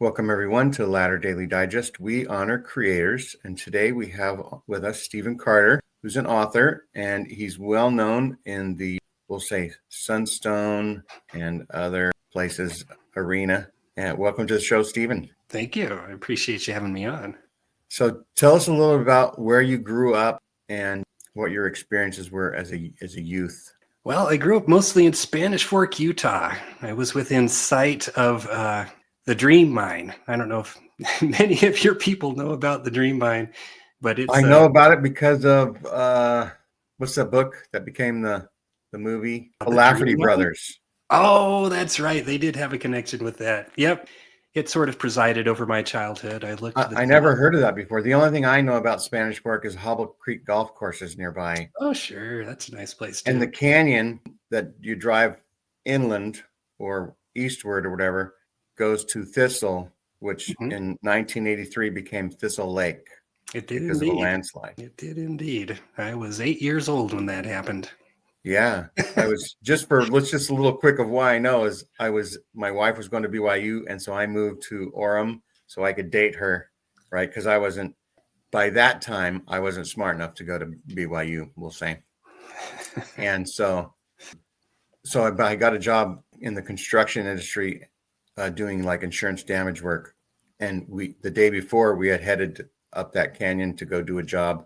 Welcome, everyone, to Latter Daily Digest. We honor creators, and today we have with us Stephen Carter, who's an author, and he's well known in the, we'll say, Sunstone and other places arena. And welcome to the show, Stephen. Thank you. I appreciate you having me on. So tell us a little about where you grew up and what your experiences were as a youth. Well, I grew up mostly in Spanish Fork, Utah. I was within sight of the Dream Mine. I don't know if many of your people know about the Dream Mine, but it's... I know about it because of, what's the book that became the movie? The Lafferty Brothers. Oh, that's right. They did have a connection with that. Yep. It sort of presided over my childhood. I never heard of that before. The only thing I know about Spanish Fork is Hobble Creek Golf Courses nearby. Oh, sure. That's a nice place, too. And the canyon that you drive inland or eastward or whatever goes to Thistle, which in 1983 became Thistle Lake. It did because indeed. Of a landslide. It did indeed. I was 8 years old when that happened. Yeah, I was just a little quick of why I know is my wife was going to BYU, and so I moved to Orem so I could date her, right? Because by that time I wasn't smart enough to go to BYU, we'll say. And so I got a job in the construction industry, doing like insurance damage work. And the day before we had headed up that canyon to go do a job.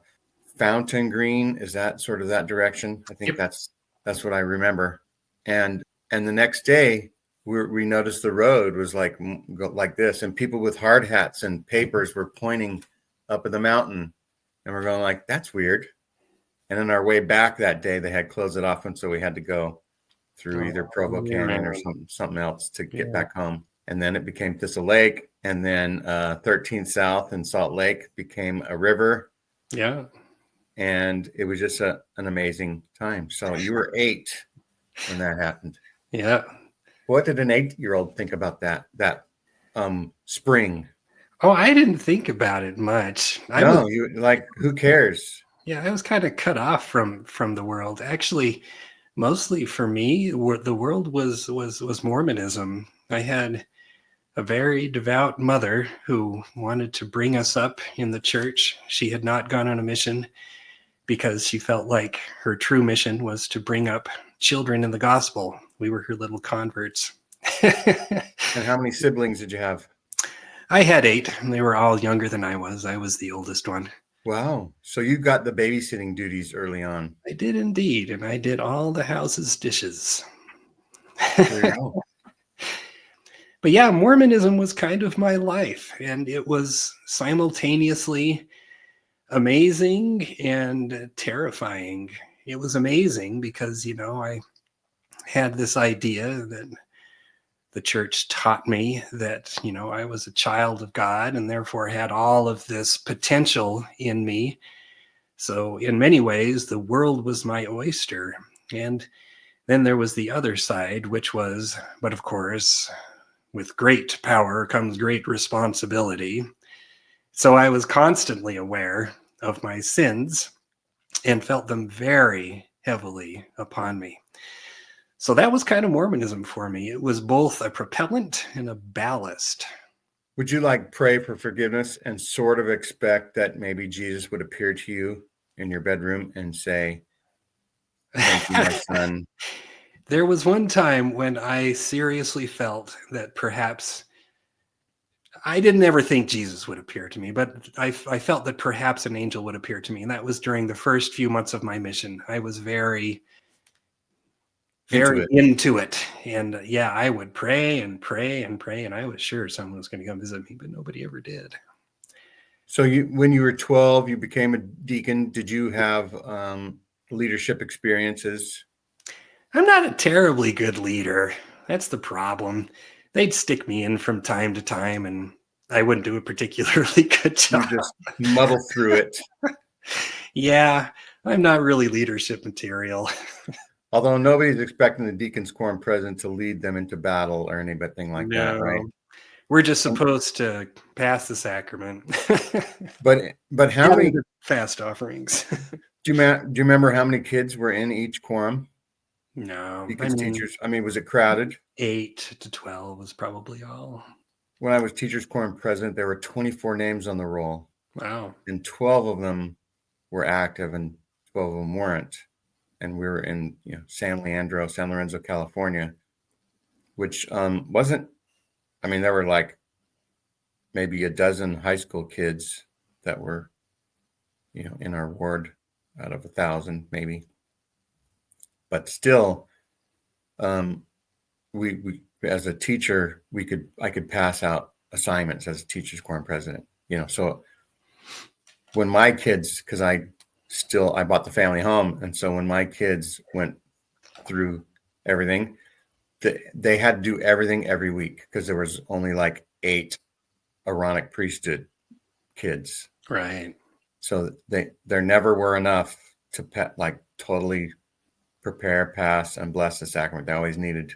Fountain Green, is that sort of that direction? I think that's what I remember. And the next day we noticed the road was like this, and people with hard hats and papers were pointing up at the mountain, and we're going like, that's weird. And on our way back that day, they had closed it off, and so we had to go through either Provo Canyon or something else to get back home. And then it became Thistle Lake, and then 13th South and Salt Lake became a river. Yeah. And it was just an amazing time. So you were 8 when that happened. Yeah. What did an 8-year-old think about that spring? Oh, I didn't think about it much. Who cares? Yeah, I was kind of cut off from the world. Actually, mostly for me, the world was Mormonism. I had a very devout mother who wanted to bring us up in the church. She had not gone on a mission because she felt like her true mission was to bring up children in the gospel. We were her little converts. And how many siblings did you have? I had 8, and they were all younger than I was. I was the oldest one. Wow. So you got the babysitting duties early on. I did indeed, and I did all the house's dishes. There you go. But yeah, Mormonism was kind of my life, and it was simultaneously amazing and terrifying. It was amazing because, I had this idea that the church taught me that, I was a child of God and therefore had all of this potential in me. So in many ways, the world was my oyster. And then there was the other side, which was, but of course, with great power comes great responsibility. So I was constantly aware of my sins and felt them very heavily upon me. So that was kind of Mormonism for me. It was both a propellant and a ballast. Would you pray for forgiveness and sort of expect that maybe Jesus would appear to you in your bedroom and say, "Thank you, my son"? There was one time when I seriously felt that perhaps I didn't ever think Jesus would appear to me, but I felt that perhaps an angel would appear to me. And that was during the first few months of my mission. I was very into it. And I would pray and pray and pray. And I was sure someone was going to come visit me, but nobody ever did. So when you were 12, you became a deacon. Did you have leadership experiences? I'm not a terribly good leader. That's the problem. They'd stick me in from time to time, and I wouldn't do a particularly good job. You just muddle through it. Yeah, I'm not really leadership material. Although nobody's expecting the deacon's quorum president to lead them into battle or anything like that, right? We're just supposed to pass the sacrament. But how many fast offerings? Do you remember how many kids were in each quorum? No. Teachers. Was it crowded? 8 to 12 was probably all. when I was teachers quorum president, there were 24 names on the roll. Wow. And 12 of them were active and 12 of them weren't. And we were in San Lorenzo, California, which wasn't, I mean, there were like maybe a dozen high school kids that were, in our ward out of 1,000 maybe. But still, we as a teacher, I could pass out assignments as a teachers quorum president, so when my kids, because I bought the family home, and so when my kids went through everything, they had to do everything every week because there was only like 8 Aaronic priesthood kids, Right. so there never were enough to totally prepare, pass, and bless the sacrament. They always needed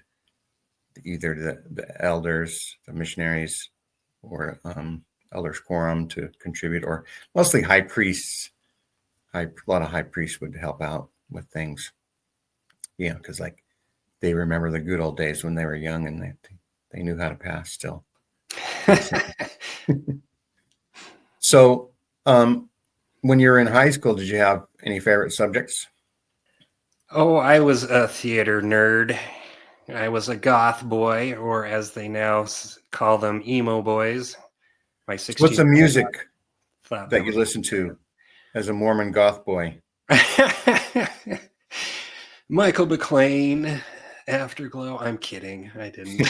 either the elders, the missionaries, or elders quorum to contribute, or mostly high priests. A lot of high priests would help out with things, because like they remember the good old days when they were young and they knew how to pass still. So when you were in high school, did you have any favorite subjects? Oh, I was a theater nerd. I was a goth boy, or as they now call them, emo boys. My 16 What's the music thought that you listen to as a Mormon goth boy? Michael McLean, Afterglow. I'm kidding. I didn't.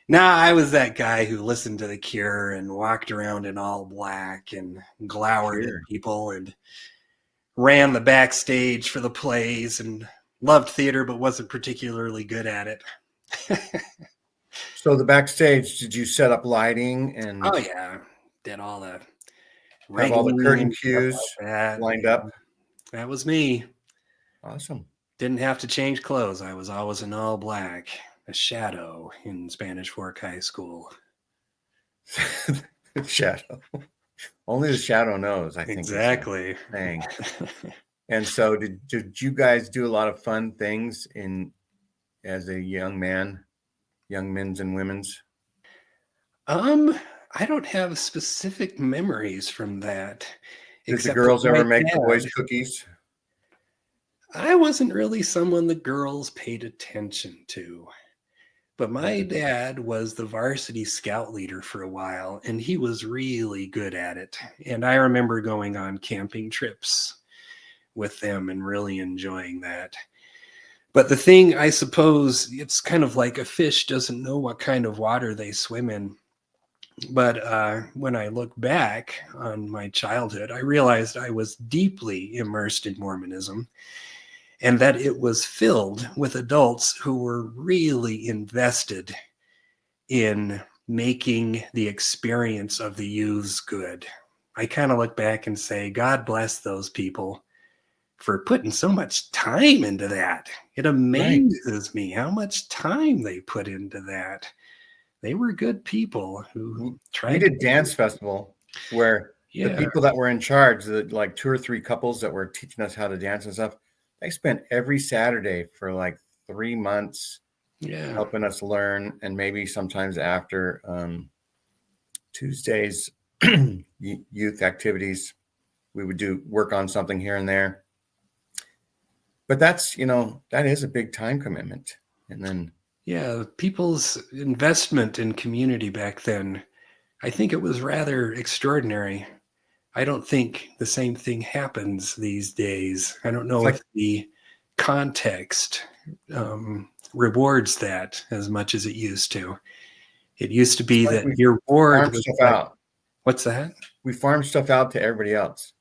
Nah, I was that guy who listened to The Cure and walked around in all black and glowered at people and ran the backstage for the plays and loved theater but wasn't particularly good at it. So the backstage, did you set up lighting and Oh yeah, did all the have all the curtain rigging, cues like that. lined up? That was me. Awesome. Didn't have to change clothes. I was always in all black, a shadow in Spanish Fork High School. Shadow. Only the shadow knows, I think. Exactly. And so did you guys do a lot of fun things as a young man, young men's and women's? I don't have specific memories from that. Did the girls ever make the boys cookies? I wasn't really someone the girls paid attention to. But my dad was the varsity scout leader for a while, and he was really good at it. And I remember going on camping trips with them and really enjoying that. But the thing, I suppose, it's kind of like a fish doesn't know what kind of water they swim in. But when I look back on my childhood, I realized I was deeply immersed in Mormonism, and that it was filled with adults who were really invested in making the experience of the youths good. I kind of look back and say, God bless those people for putting so much time into that. It amazes me how much time they put into that. They were good people who tried. We did dance festival where the people that were in charge, like 2 or 3 couples that were teaching us how to dance and stuff, they spent every Saturday for like 3 months helping us learn, and maybe sometimes after Tuesdays youth activities, we would work on something here and there. But that's, that is a big time commitment. And then people's investment in community back then, I think it was rather extraordinary. I don't think the same thing happens these days. I don't know if the context rewards that as much as it used to. It used to be that your reward was out. What's that? We farm stuff out to everybody else.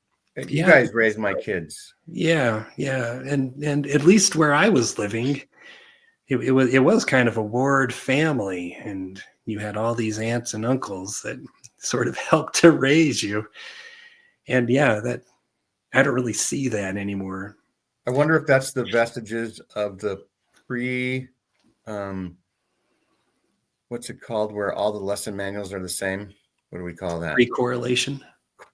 You guys raised my kids. Yeah. And at least where I was living, it was kind of a ward family, and you had all these aunts and uncles that sort of helped to raise you. And that I don't really see that anymore. I wonder if that's the vestiges of the what's it called, where all the lesson manuals are the same? What do we call that? Pre-correlation.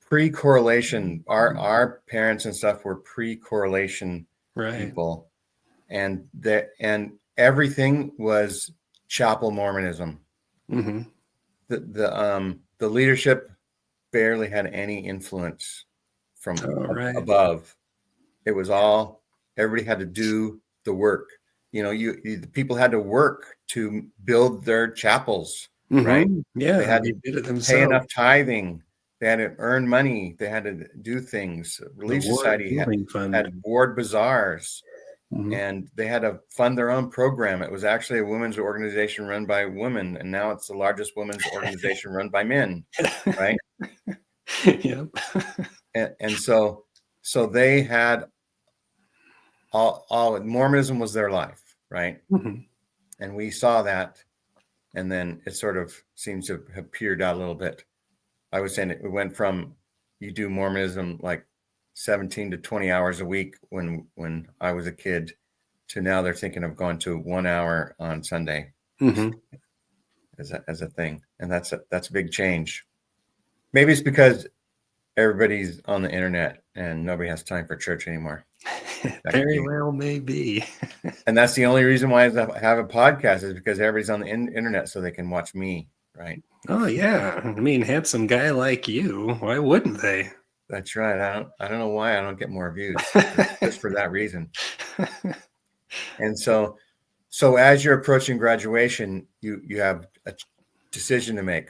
Pre-correlation. Our parents and stuff were pre-correlation people, and everything was chapel Mormonism. Mm-hmm. The leadership barely had any influence from Right. above. It was all, everybody had to do the work. The people had to work to build their chapels, right? Mm-hmm. Yeah, They had they to did it pay themselves. enough tithing. They had to earn money. They had to do things. The Relief Ward Society Building Fund. had ward bazaars, Mm-hmm. and they had to fund their own program. It was actually a women's organization run by women, and now it's the largest women's organization run by men, right? Yep. And so they had all Mormonism was their life, right? Mm-hmm. And we saw that, and then it sort of seems to have petered out a little bit. I was saying it went from, you do Mormonism like 17 to 20 hours a week when I was a kid, to now they're thinking of going to 1 hour on Sunday Mm-hmm. as a thing, and that's a big change. Maybe it's because everybody's on the internet and nobody has time for church anymore. Very well may be. And that's the only reason why I have a podcast, is because everybody's on the internet so they can watch me, right? Oh yeah, I mean, handsome guy like you, why wouldn't they? That's right. I don't know why I don't get more views, just for that reason. And so as you're approaching graduation, you have a decision to make: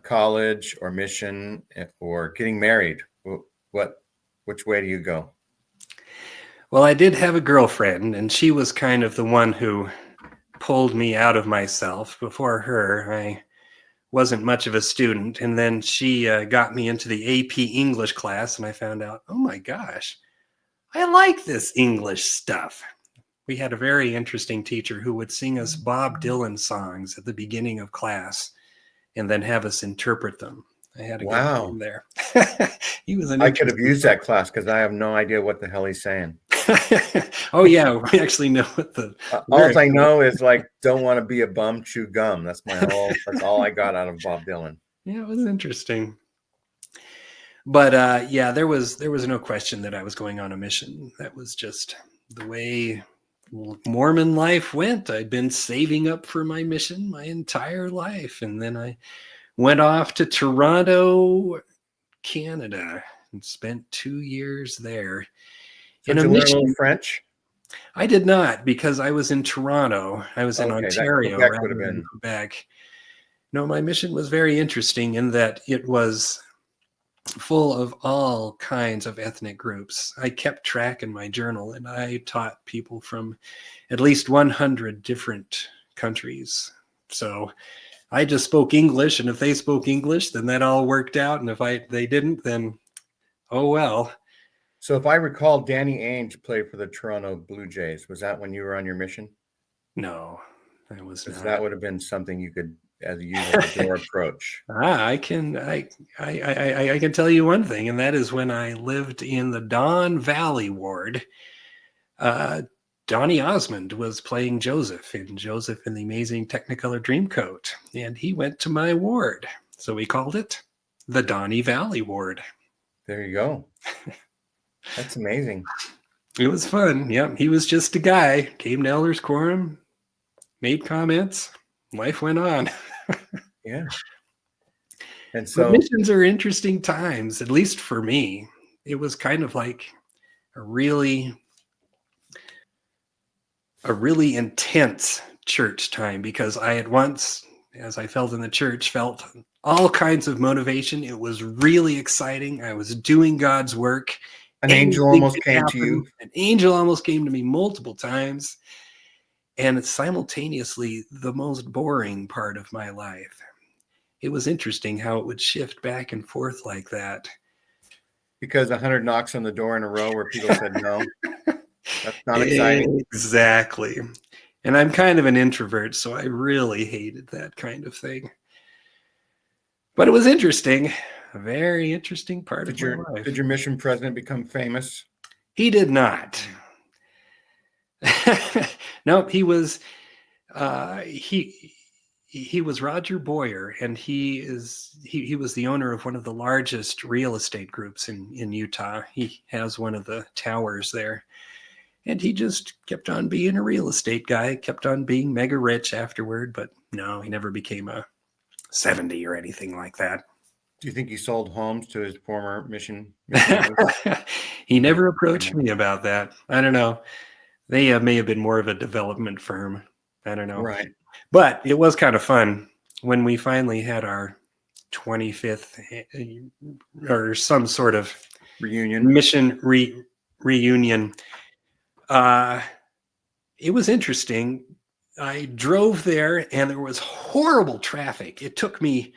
college or mission or getting married. Which way do you go? Well, I did have a girlfriend, and she was kind of the one who pulled me out of myself. Before her, I wasn't much of a student, and then she got me into the AP English class, and I found out, oh my gosh, I like this English stuff. We had a very interesting teacher who would sing us Bob Dylan songs at the beginning of class and then have us interpret them. I had a good time there. He was I could have used that class, because I have no idea what the hell he's saying. Oh yeah, we actually know what the all I know is, like, don't want to be a bum, chew gum. That's all I got out of Bob Dylan. Yeah, it was interesting. But yeah, there was no question that I was going on a mission. That was just the way Mormon life went. I'd been saving up for my mission my entire life, and then I went off to Toronto, Canada, and spent 2 years there. So did you learn a little French? I did not, because I was in Toronto. I was in Ontario Quebec rather would have than been. Quebec. No, my mission was very interesting in that it was full of all kinds of ethnic groups. I kept track in my journal, and I taught people from at least 100 different countries. So I just spoke English, and if they spoke English, then that all worked out. And if they didn't, then oh well. So if I recall, Danny Ainge played for the Toronto Blue Jays. Was that when you were on your mission? No, that was not. That would have been something you could use as a door approach. I can tell you one thing, and that is when I lived in the Don Valley ward. Donny Osmond was playing Joseph in the Amazing Technicolor Dreamcoat, and he went to my ward, so we called it the Donny Valley ward. There you go. That's amazing. It was fun. Yep, he was just a guy. Came to Elders Quorum, made comments. Life went on. Yeah. And so, but missions are interesting times, at least for me. It was kind of like a really intense church time, because I had once, as I felt in the church, felt all kinds of motivation. It was really exciting. I was doing God's work. An angel almost came to you. An angel almost came to me multiple times. And it's simultaneously the most boring part of my life. It was interesting how it would shift back and forth like that. Because 100 knocks on the door in a row where people said no. That's not exciting. Exactly. And I'm kind of an introvert, so I really hated that kind of thing. But it was interesting. A very interesting part of my life. Did your mission president become famous? He did not. Nope, he was he was Roger Boyer, and he was the owner of one of the largest real estate groups in Utah. He has one of the towers there. And he just kept on being a real estate guy, kept on being mega rich afterward. But no, he never became a 70 or anything like that. Do you think he sold homes to his former mission? He never approached me about that. I don't know. They may have been more of a development firm. I don't know. Right. But it was kind of fun when we finally had our 25th or some sort of Reunion. mission reunion. It was interesting. I drove there and there was horrible traffic. It took me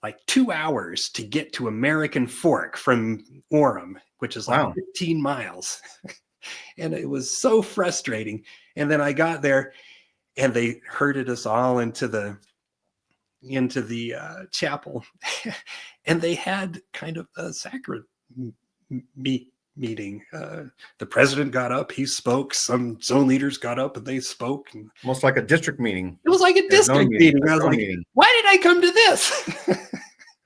like 2 hours to get to American Fork from Orem, which is like 15 miles. And it was so frustrating. And then I got there and they herded us all into the chapel. And they had kind of a sacrament meeting. The president got up, he spoke. Some zone leaders got up and they spoke. And almost like a district meeting. It was like a district meeting. I was like, why did I come to this?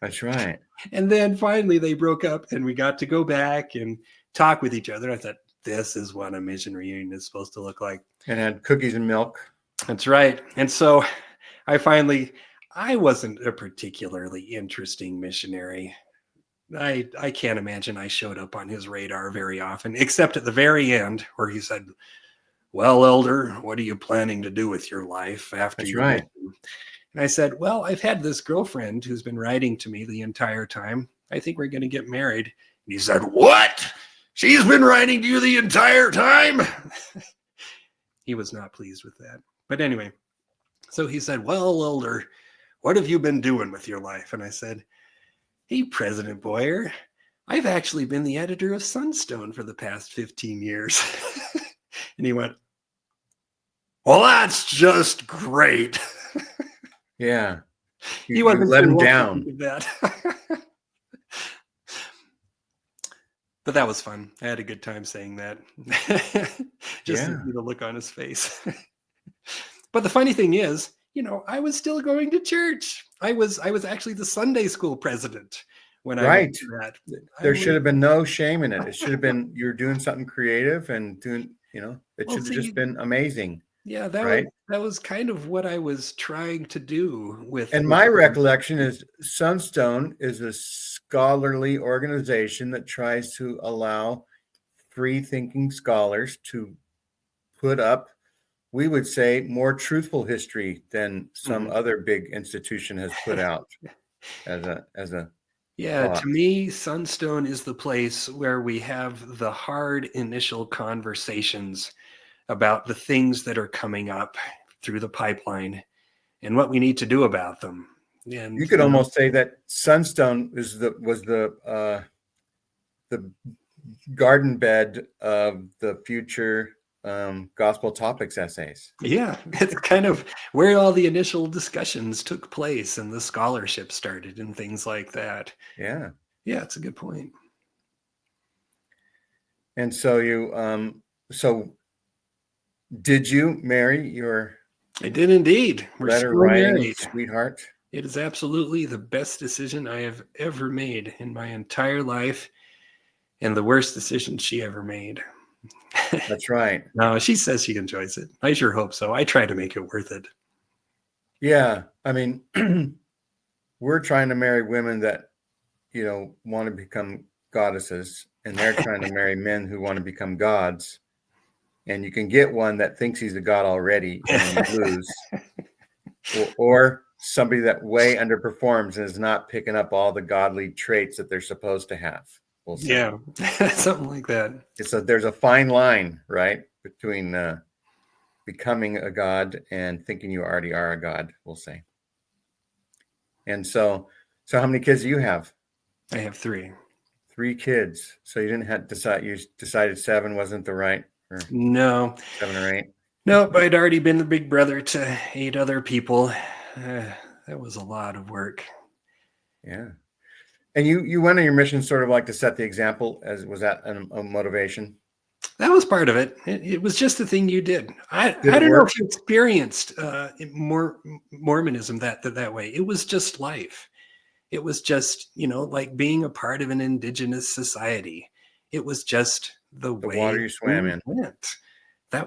That's right. And then finally they broke up and we got to go back and talk with each other. I thought, this is what a mission reunion is supposed to look like. And had cookies and milk. That's right. And so I wasn't a particularly interesting missionary. I can't imagine I showed up on his radar very often, except at the very end where he said, well, elder, what are you planning to do with your life after you? That's right. And I said, well, I've had this girlfriend who's been writing to me the entire time. I think we're going to get married. And he said, what? She's been writing to you the entire time? He was not pleased with that. But anyway, so he said, well, elder, what have you been doing with your life? And I said, hey, President Boyer, I've actually been the editor of Sunstone for the past 15 years. And he went, well, that's just great. Yeah. He wasn't let him down. That. But that was fun. I had a good time saying that. Just to see the look on his face. But the funny thing is, I was still going to church. I was actually the Sunday school president when I went to that. There should have been no shame in it. It should have been you're doing something creative and doing, it should have just been amazing. Yeah, that was kind of what I was trying to do with. And my recollection is Sunstone is a scholarly organization that tries to allow free-thinking scholars to put up, we would say, more truthful history than some other big institution has put out as a thought. To me, Sunstone is the place where we have the hard initial conversations about the things that are coming up through the pipeline and what we need to do about them. And you could almost say that Sunstone was the garden bed of the future gospel topics essays. Yeah, it's kind of where all the initial discussions took place and the scholarship started and things like that. Yeah, it's a good point. And so you did you marry your? I did indeed. We're still married, sweetheart. It is absolutely the best decision I have ever made in my entire life, and the worst decision she ever made. That's right. No, she says she enjoys it. I sure hope so. I try to make it worth it. Yeah, I mean, we're trying to marry women that want to become goddesses, and they're trying to marry men who want to become gods. And you can get one that thinks he's a god already and you lose, or somebody that way underperforms and is not picking up all the godly traits that they're supposed to have. We'll say. Yeah, something like that. There's a fine line, right, between becoming a god and thinking you already are a god, we'll say. And so how many kids do you have? I have 3. 3 kids. So you didn't have to decide. You decided 7 wasn't the right. No. 7 or 8. Nope, I'd already been the big brother to 8 other people. That was a lot of work. Yeah. And you went on your mission sort of like to set the example. Was that a motivation? That was part of it. It was just the thing you did. I don't know if you experienced Mormonism that way. It was just life. It was just, like being a part of an indigenous society. It was just the way water you swam in. Went.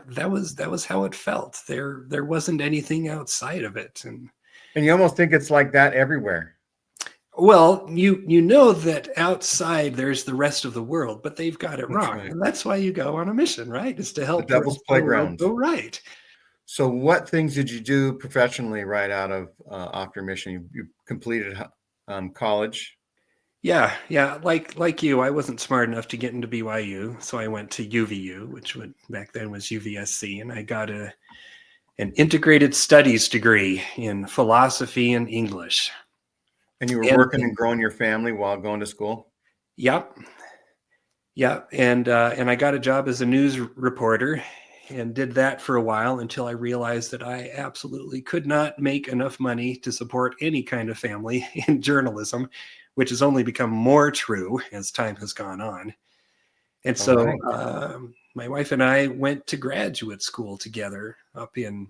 that was how it felt. There wasn't anything outside of it. And you almost think it's like that everywhere. Well, you know that outside there's the rest of the world, but they've got it That's wrong. right. And that's why you go on a mission, right? Is to The help the devil's rest of the world playground. go right. So what things did you do professionally right out of after mission? You completed college. Yeah, like you, I wasn't smart enough to get into BYU, so I went to UVU, which back then was UVSC, and I got an integrated studies degree in philosophy and English. And you were And working and growing your family while going to school? yep, yep, and I got a job as a news reporter and did that for a while until I realized that I absolutely could not make enough money to support any kind of family in journalism, which has only become more true as time has gone on. And All so right. my wife and I went to graduate school together up in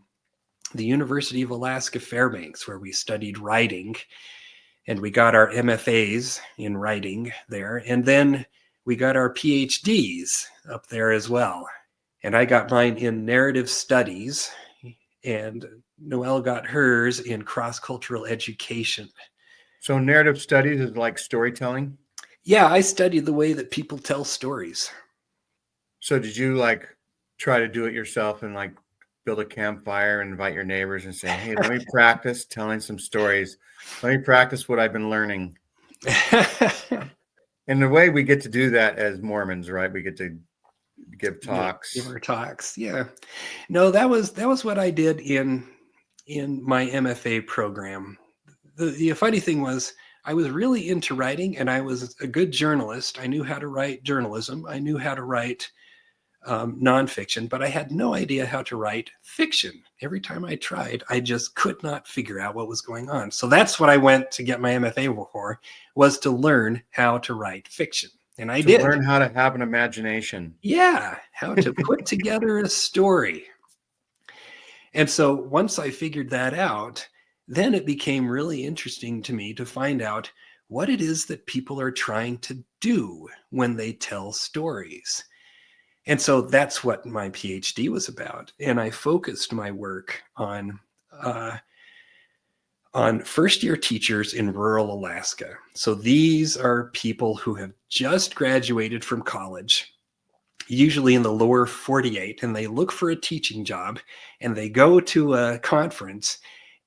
the University of Alaska Fairbanks, where we studied writing, and we got our MFAs in writing there. And then we got our PhDs up there as well. And I got mine in narrative studies, and Noelle got hers in cross-cultural education. So narrative studies is like storytelling. Yeah, I studied the way that people tell stories. So did you like try to do it yourself and like build a campfire and invite your neighbors and say, hey, let me practice telling some stories. Let me practice what I've been learning. And the way we get to do that as Mormons, right? We get to give talks. Give our talks. Yeah. No, that was what I did in my MFA program. The funny thing was I was really into writing, and I was a good journalist. I knew how to write journalism. I knew how to write nonfiction, but I had no idea how to write fiction. Every time I tried, I just could not figure out what was going on. So that's what I went to get my MFA for, was to learn how to write fiction. And I did. Learn how to have an imagination. Yeah, how to put together a story. And so once I figured that out, then it became really interesting to me to find out what it is that people are trying to do when they tell stories. And so that's what my PhD was about. And I focused my work on first-year teachers in rural Alaska. So these are people who have just graduated from college, usually in the lower 48, and they look for a teaching job, and they go to a conference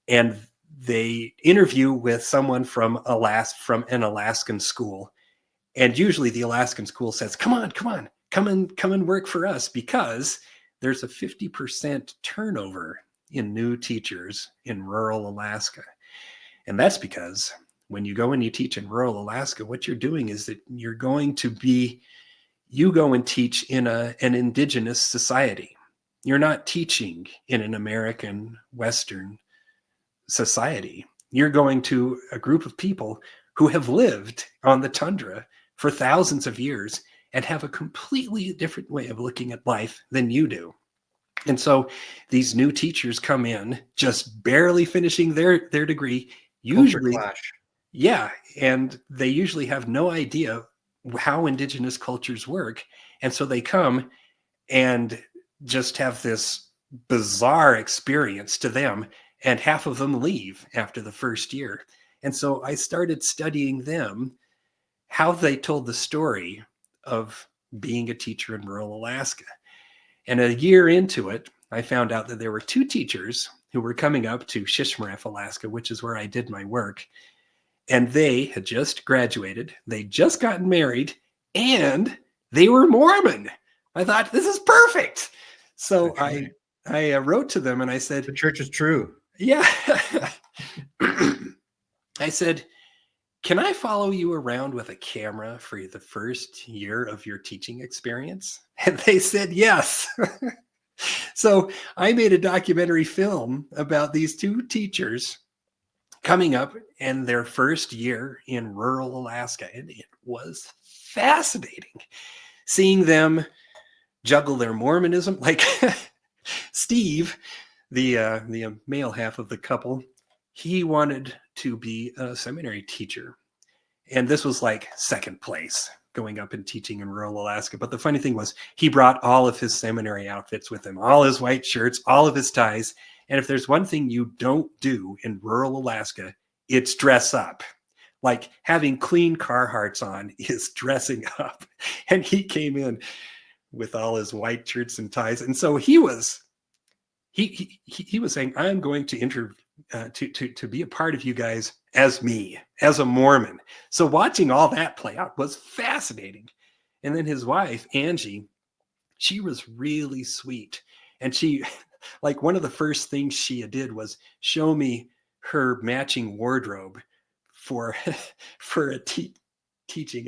and they interview with someone from an Alaskan school. And usually the Alaskan school says, come on, come and work for us, because there's a 50% turnover in new teachers in rural Alaska. And that's because when you go and you teach in rural Alaska, what you're doing is that you go and teach in an indigenous society. You're not teaching in an American Western society. You're going to a group of people who have lived on the tundra for thousands of years and have a completely different way of looking at life than you do. And so these new teachers come in just barely finishing their degree, usually. Yeah, and they usually have no idea how indigenous cultures work. And so they come and just have this bizarre experience to them, and half of them leave after the first year. And so I started studying them, how they told the story of being a teacher in rural Alaska. And a year into it, I found out that there were two teachers who were coming up to Shishmaref, Alaska, which is where I did my work. And they had just graduated. They'd just gotten married, and they were Mormon. I thought, this is perfect. So I wrote to them and I said, the church is true. Yeah. I said, can I follow you around with a camera for the first year of your teaching experience? And they said, yes. So I made a documentary film about these two teachers coming up in their first year in rural Alaska. And it was fascinating seeing them juggle their Mormonism. Like Steve, the male half of the couple, he wanted to be a seminary teacher. And this was like second place going up and teaching in rural Alaska. But the funny thing was, he brought all of his seminary outfits with him, all his white shirts, all of his ties. And if there's one thing you don't do in rural Alaska, it's dress up. Like having clean Carhartts on is dressing up. And he came in with all his white shirts and ties. And so he was saying, I'm going to to be a part of you guys as me, as a Mormon. So watching all that play out was fascinating. And then his wife, Angie, she was really sweet. And she, like, one of the first things she did was show me her matching wardrobe for a teaching.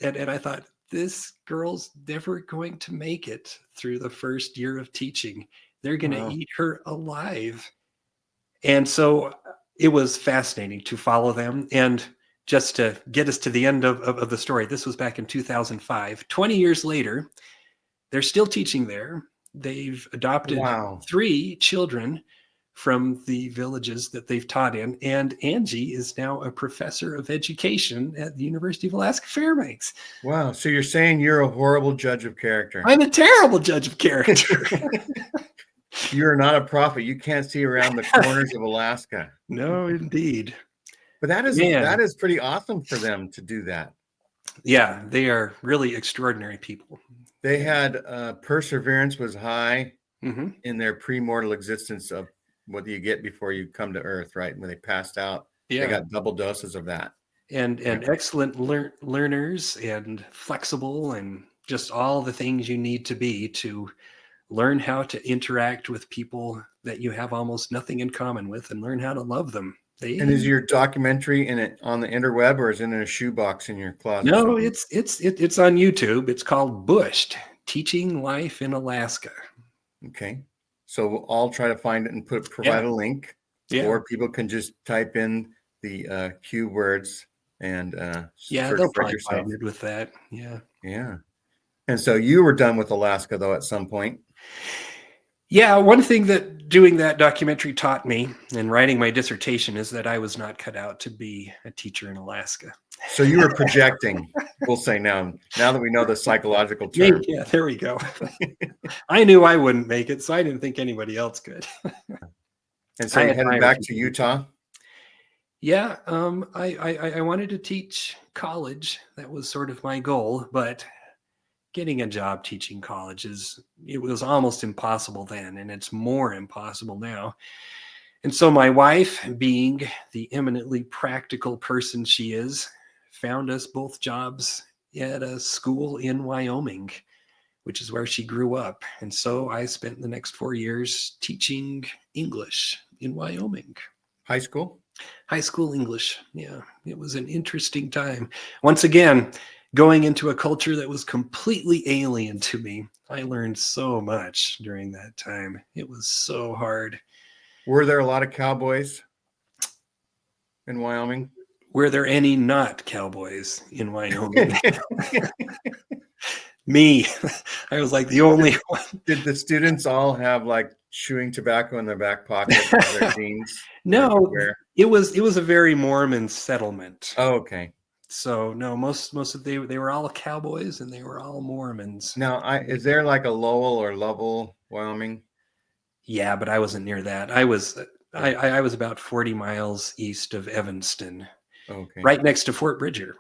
And I thought, this girl's never going to make it through the first year of teaching. They're going to eat her alive. And so it was fascinating to follow them. And just to get us to the end of the story, this was back in 2005. 20 years later, they're still teaching there. They've adopted 3 children from the villages that they've taught in. And Angie is now a professor of education at the University of Alaska Fairbanks. Wow. So you're saying you're a horrible judge of character. I'm a terrible judge of character. You're not a prophet. You can't see around the corners of Alaska. No, indeed. But that is pretty awesome for them to do that. Yeah, they are really extraordinary people. They had perseverance was high in their premortal existence of what you get before you come to Earth, right? When they passed out, they got double doses of that. And excellent learners and flexible and just all the things you need to be to learn how to interact with people that you have almost nothing in common with and learn how to love them. And is your documentary on the interweb, or is it in a shoebox in your closet? No, it's on YouTube. It's called Bushed: Teaching Life in Alaska. Okay. So I'll try to find it and provide a link, or people can just type in the Q words and they'll probably find it with that. Yeah. And so you were done with Alaska though at some point. Yeah, one thing that doing that documentary taught me and writing my dissertation is that I was not cut out to be a teacher in Alaska. So you were projecting, we'll say now that we know the psychological term. Yeah, there we go. I knew I wouldn't make it, so I didn't think anybody else could. And so you headed back to Utah? Yeah, I wanted to teach college. That was sort of my goal, but getting a job teaching college it was almost impossible then, and it's more impossible now. And so my wife, being the eminently practical person she is, found us both jobs at a school in Wyoming, which is where she grew up. And so I spent the next 4 years teaching English in Wyoming. High school? High school English. Yeah, it was an interesting time. Once again, going into a culture that was completely alien to me. I learned so much during that time. It was so hard. Were there a lot of cowboys in Wyoming? Were there any not cowboys in Wyoming? Me. I was like the only one. Did the students all have like chewing tobacco in their back pocket of their jeans? No, it was a very Mormon settlement. Oh, okay. So no, most of they were all cowboys and they were all Mormons. Now, is there like a Lowell or Lovell, Wyoming? Yeah, but I wasn't near that. I was about 40 miles east of Evanston. Okay. Right next to Fort Bridger.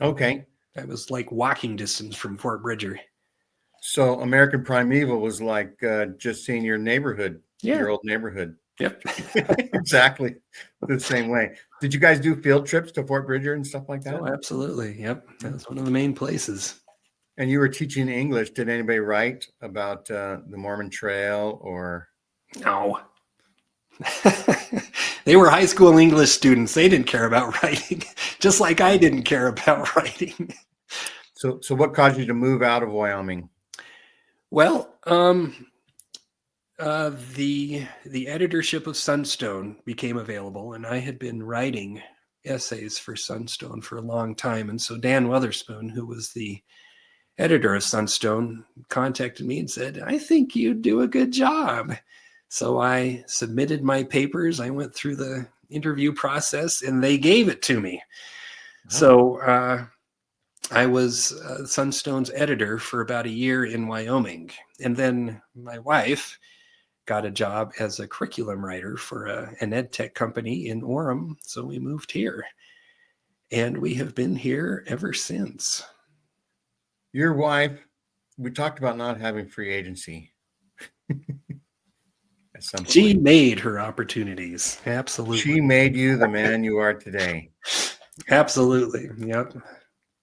Okay. I was like walking distance from Fort Bridger. So American Primeval was like just seeing your neighborhood, your old neighborhood. Yep. Exactly the same way. Did you guys do field trips to Fort Bridger and stuff like that? Oh, absolutely. Yep. That was one of the main places. And you were teaching English. Did anybody write about the Mormon Trail or? No. They were high school English students. They didn't care about writing, just like I didn't care about writing. So what caused you to move out of Wyoming? Well, the editorship of Sunstone became available, and I had been writing essays for Sunstone for a long time. And so Dan Weatherspoon, who was the editor of Sunstone, contacted me and said, I think you do a good job. So I submitted my papers. I went through the interview process and they gave it to me. Oh. So I was Sunstone's editor for about a year in Wyoming. And then my wife got a job as a curriculum writer for an ed tech company in Orem. So we moved here. And we have been here ever since. Your wife, we talked about not having free agency at some point. She made her opportunities. Absolutely. She made you the man you are today. Absolutely. Yep.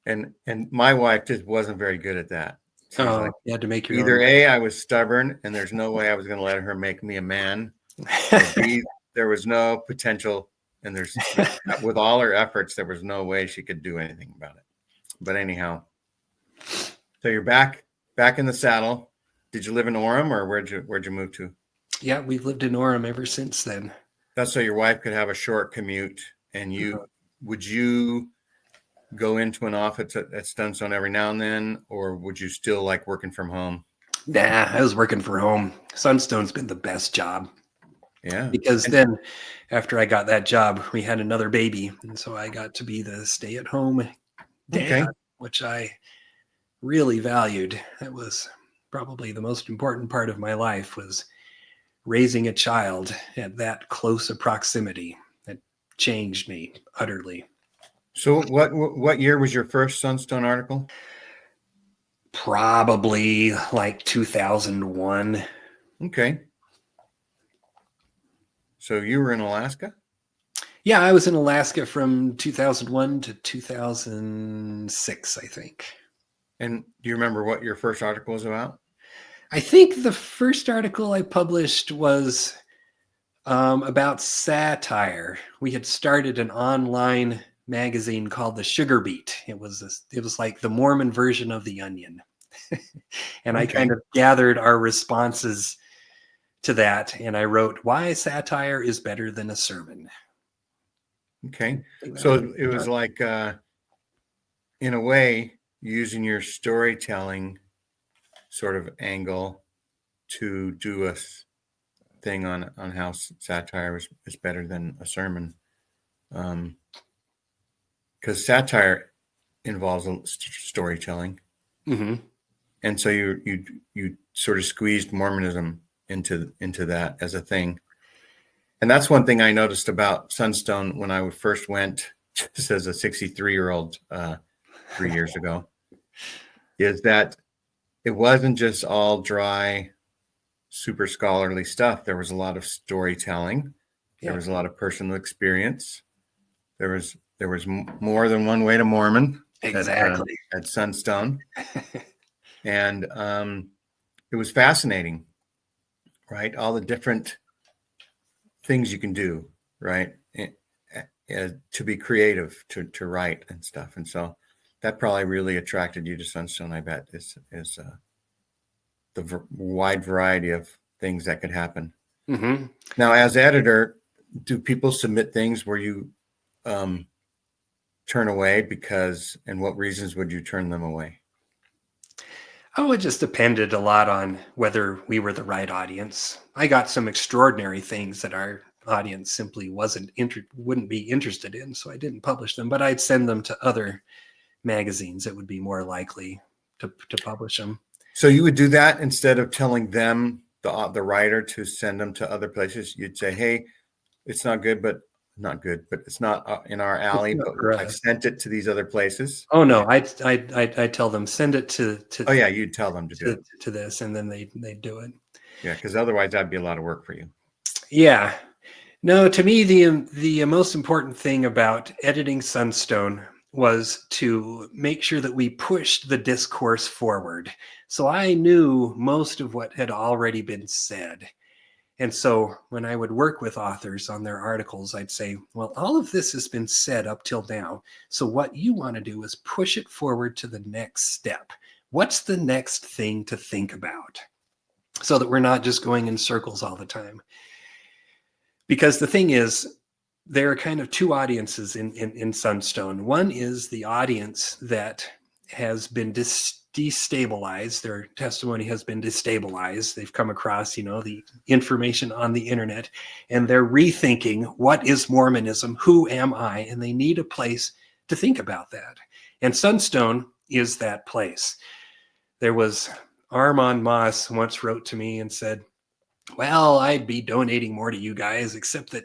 And my wife just wasn't very good at that. She was like, you had to make your either own. A, I was stubborn and there's no way I was going to let her make me a man, or B, there was no potential, and there's with all her efforts, there was no way she could do anything about it. But anyhow, so you're back in the saddle. Did you live in Orem, or where'd you move to? Yeah, we've lived in Orem ever since then. That's so your wife could have a short commute, and would you go into an office at Sunstone every now and then, or would you still like working from home? Nah, I was working from home. Sunstone's been the best job. Yeah. Because then after I got that job, we had another baby. And so I got to be the stay-at-home dad, which I really valued. That was probably the most important part of my life, was raising a child at that close a proximity. That changed me utterly. So what year was your first Sunstone article? Probably like 2001. Okay. So you were in Alaska? Yeah, I was in Alaska from 2001 to 2006, I think. And do you remember what your first article was about? I think the first article I published was about satire. We had started an online magazine called The Sugar Beet. It was like the Mormon version of The Onion. And I kind of gathered our responses to that, and I wrote why satire is better than a sermon. Okay. So it was like, in a way, using your storytelling sort of angle to do a thing on how satire is better than a sermon. Because satire involves storytelling. Mm-hmm. And so you sort of squeezed Mormonism into that as a thing. And that's one thing I noticed about Sunstone when I first went, just as a 63-year-old 3 years ago, is that it wasn't just all dry, super scholarly stuff. There was a lot of storytelling. Yeah. There was a lot of personal experience. There was more than one way to Mormon. Exactly. At Sunstone. And it was fascinating, right? All the different things you can do, right? To be creative, to write and stuff. And so that probably really attracted you to Sunstone, I bet, is the wide variety of things that could happen. Mm-hmm. Now, as editor, do people submit things where you turn away because, and what reasons would you turn them away? Oh, it just depended a lot on whether we were the right audience. I got some extraordinary things that our audience simply wouldn't be interested in, so I didn't publish them, but I'd send them to other magazines that would be more likely to publish them. So you would do that instead of telling them, the writer, to send them to other places? You'd say, hey, it's not good, but it's not in our alley, but I've sent it to these other places. Oh no, I tell them, send it to oh yeah, you'd tell them to do it to this, and then they do it. Yeah, because otherwise that'd be a lot of work for you. Yeah. No, to me, the most important thing about editing Sunstone was to make sure that we pushed the discourse forward. So I knew most of what had already been said. And so when I would work with authors on their articles, I'd say, well, all of this has been said up till now. So what you want to do is push it forward to the next step. What's the next thing to think about? So that we're not just going in circles all the time. Because the thing is, there are kind of two audiences in Sunstone. One is the audience that has been destabilized. Their testimony has been destabilized. They've come across, the information on the internet, and they're rethinking, what is Mormonism? Who am I? And they need a place to think about that. And Sunstone is that place. There was Armand Moss once wrote to me and said, well, I'd be donating more to you guys, except that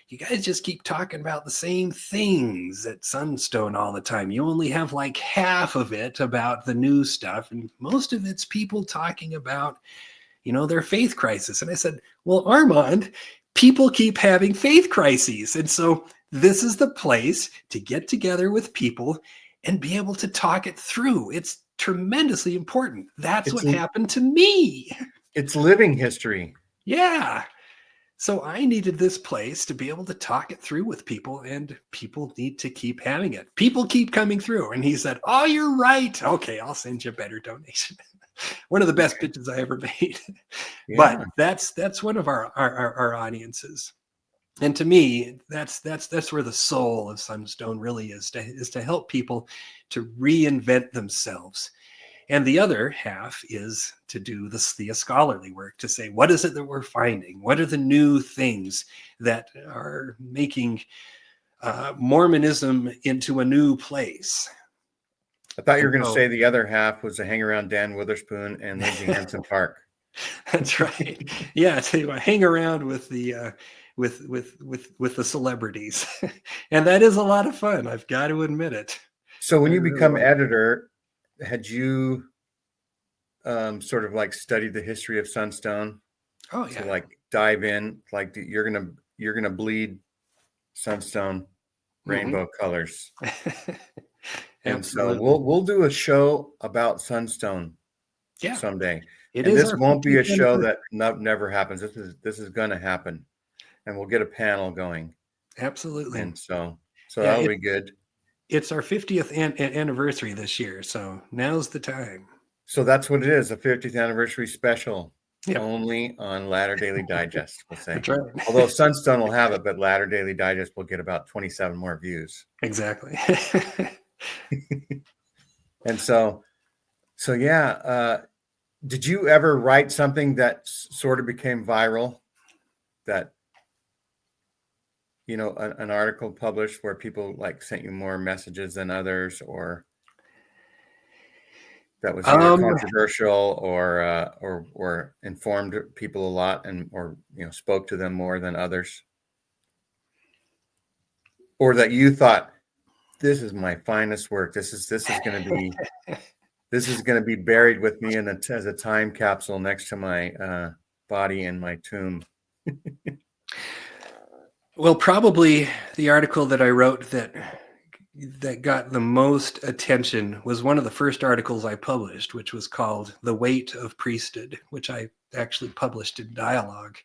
you guys just keep talking about the same things at Sunstone all the time. You only have like half of it about the new stuff, and most of it's people talking about, their faith crisis. And I said, well, Armand, people keep having faith crises. And so this is the place to get together with people and be able to talk it through. It's tremendously important. That's what happened to me. It's living history. Yeah. So I needed this place to be able to talk it through with people, and people need to keep having it. People keep coming through. And he said, oh, you're right. Okay, I'll send you a better donation. One of the best pitches I ever made. Yeah. But that's one of our audiences. And to me, that's where the soul of Sunstone really is to help people to reinvent themselves. And the other half is to do the scholarly work, to say, what is it that we're finding? What are the new things that are making Mormonism into a new place? I thought you were going to say the other half was to hang around Dan Witherspoon and Lindsay Hansen Park. That's right. Yeah, to hang around with the with the celebrities, and that is a lot of fun. I've got to admit it. So when you become editor, had you sort of like studied the history of Sunstone? Oh yeah. So like dive in, like you're gonna bleed Sunstone rainbow colors. And so we'll do a show about Sunstone someday. And this won't be a show that never happens. This is going to happen, and we'll get a panel going. Absolutely. And so that'll be good. It's our 50th anniversary this year, so now's the time. So that's what it is, a 50th anniversary special, only on Latter Daily Digest, we'll say. That's right. Although Sunstone will have it, but Latter Daily Digest will get about 27 more views. Exactly. And so yeah, did you ever write something that sort of became viral, that, an article published where people like sent you more messages than others, or that was either controversial or informed people a lot or spoke to them more than others? Or that you thought, this is my finest work. This is going to be buried with me as a time capsule next to my body in my tomb. Well, probably the article that I wrote that got the most attention was one of the first articles I published, which was called "The Weight of Priesthood," which I actually published in Dialogue.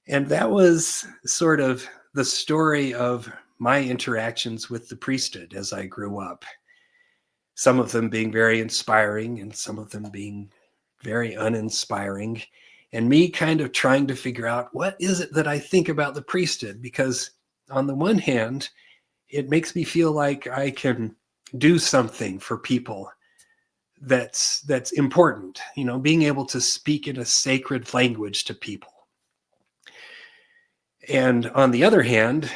And that was sort of the story of my interactions with the priesthood as I grew up. Some of them being very inspiring and some of them being very uninspiring. And me kind of trying to figure out, what is it that I think about the priesthood? Because on the one hand, it makes me feel like I can do something for people that's important, being able to speak in a sacred language to people. And on the other hand,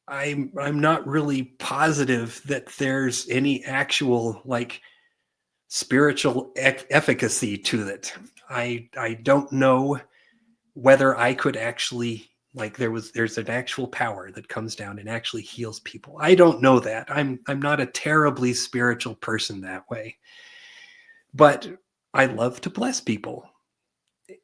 I'm not really positive that there's any actual like spiritual efficacy to it. I don't know whether I could actually, like, there's an actual power that comes down and actually heals people. I don't know that. I'm not a terribly spiritual person that way, but I love to bless people,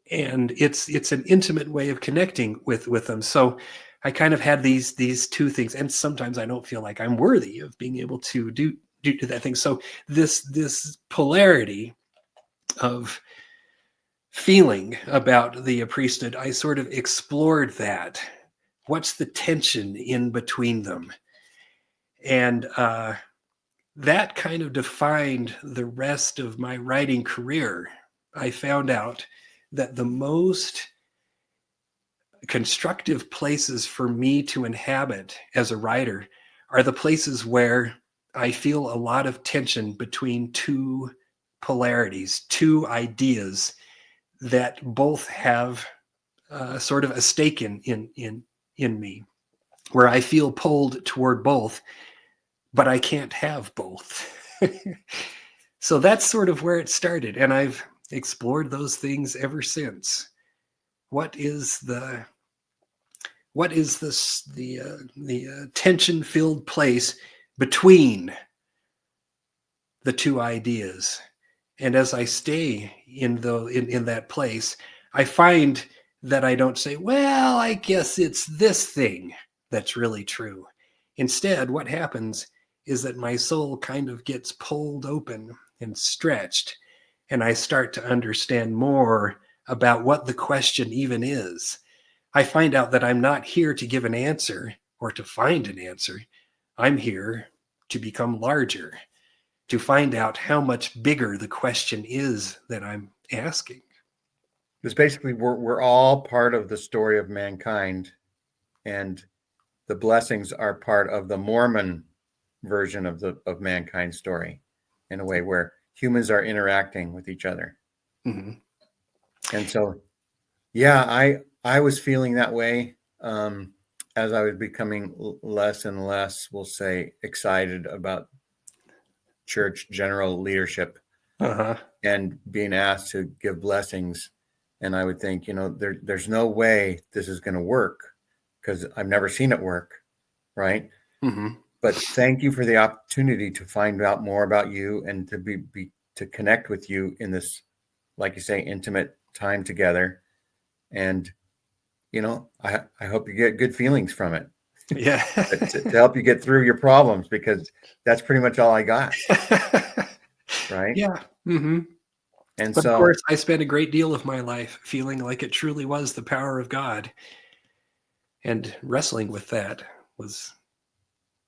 and it's an intimate way of connecting with them. So I kind of had these two things, and sometimes I don't feel like I'm worthy of being able to do that thing. So this polarity of feeling about the priesthood, I sort of explored that. What's the tension in between them? And that kind of defined the rest of my writing career. I found out that the most constructive places for me to inhabit as a writer are the places where I feel a lot of tension between two polarities, two ideas that both have sort of a stake in me, where I feel pulled toward both, but I can't have both. So that's sort of where it started, and I've explored those things ever since. What is this the tension-filled place between the two ideas? And as I stay in that place, I find that I don't say, well, I guess it's this thing that's really true. Instead, what happens is that my soul kind of gets pulled open and stretched, and I start to understand more about what the question even is. I find out that I'm not here to give an answer or to find an answer. I'm here to become larger, to find out how much bigger the question is that I'm asking. Because basically we're all part of the story of mankind, and the blessings are part of the Mormon version of mankind's story, in a way where humans are interacting with each other. Mm-hmm. And so, yeah, I was feeling that way as I was becoming less and less, we'll say, excited about church general leadership Uh-huh. and being asked to give blessings. And I would think, there's no way this is going to work, because I've never seen it work, right? Mm-hmm. But thank you for the opportunity to find out more about you and to be to connect with you in this, like you say, intimate time together. And I hope you get good feelings from it. Yeah. to help you get through your problems, because that's pretty much all I got, right? Yeah. Mm-hmm. And But of so, course, I spent a great deal of my life feeling like it truly was the power of God. And wrestling with that was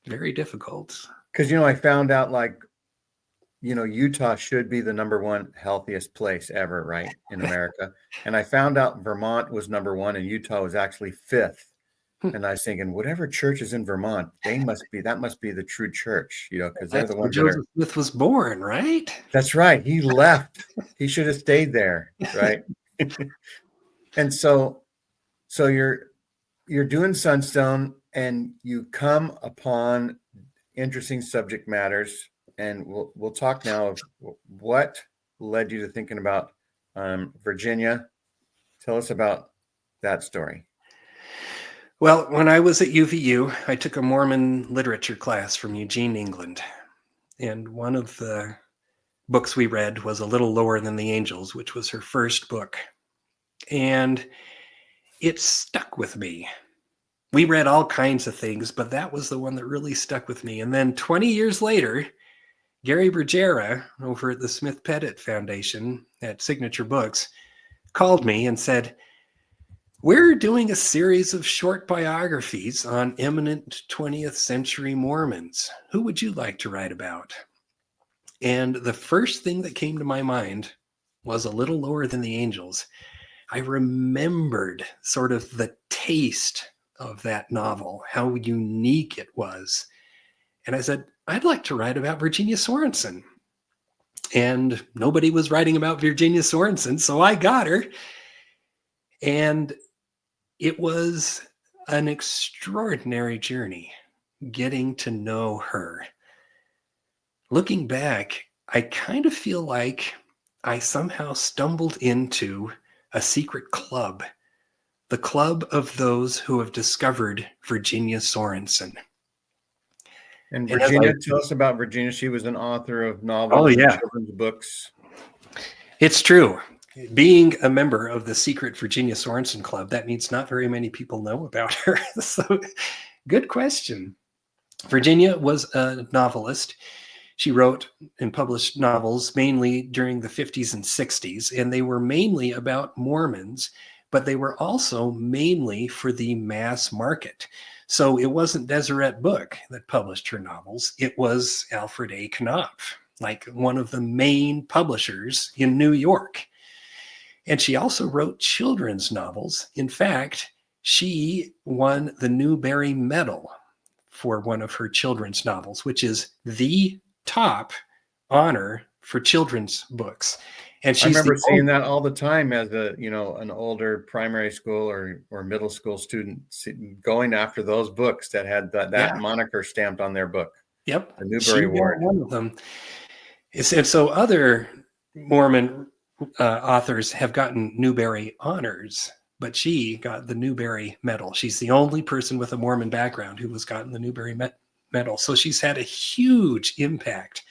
very difficult. because I found out, like, Utah should be the number one healthiest place ever, right, in America. And I found out Vermont was number one and Utah was actually fifth. And I was thinking, whatever church is in Vermont, that must be the true church, because they're That's the where ones that are. Joseph Smith was born, right? That's right. He left. He should have stayed there, right? And so you're doing Sunstone, and you come upon interesting subject matters, and we'll talk now of what led you to thinking about Virginia. Tell us about that story. Well, when I was at UVU, I took a Mormon literature class from Eugene, England. And one of the books we read was A Little Lower Than the Angels, which was her first book. And it stuck with me. We read all kinds of things, but that was the one that really stuck with me. And then 20 years later, Gary Bergera over at the Smith Pettit Foundation at Signature Books called me and said, we're doing a series of short biographies on eminent 20th century Mormons. Who would you like to write about? And the first thing that came to my mind was A Little Lower Than the Angels. I remembered sort of the taste of that novel, how unique it was. And I said, I'd like to write about Virginia Sorenson. And nobody was writing about Virginia Sorenson, so I got her. And it was an extraordinary journey getting to know her. Looking back, I kind of feel like I somehow stumbled into a secret club, the club of those who have discovered Virginia Sorenson. And And as I, Virginia, tell us about Virginia. She was an author of oh novels and yeah, children's books. it's true. Being a member of the secret Virginia Sorenson Club, that means not very many people know about her. So, good question. Virginia was a novelist. She wrote and published novels mainly during the 50s and 60s, and they were mainly about Mormons, but they were also mainly for the mass market. So it wasn't Deseret Book that published her novels. It was Alfred A. Knopf, like one of the main publishers in New York. And she also wrote children's novels. In fact, she won the Newbery Medal for one of her children's novels, which is the top honor for children's books. And I she's the remember seeing that all the time as an older primary school or middle school student, going after those books that had that yeah, moniker stamped on their book. Yep. the She Newbery got Award. one of them. And so other Mormon authors have gotten Newbery honors, but she got the Newbery Medal. She's the only person with a Mormon background who has gotten the Newbery Medal. So she's had a huge impact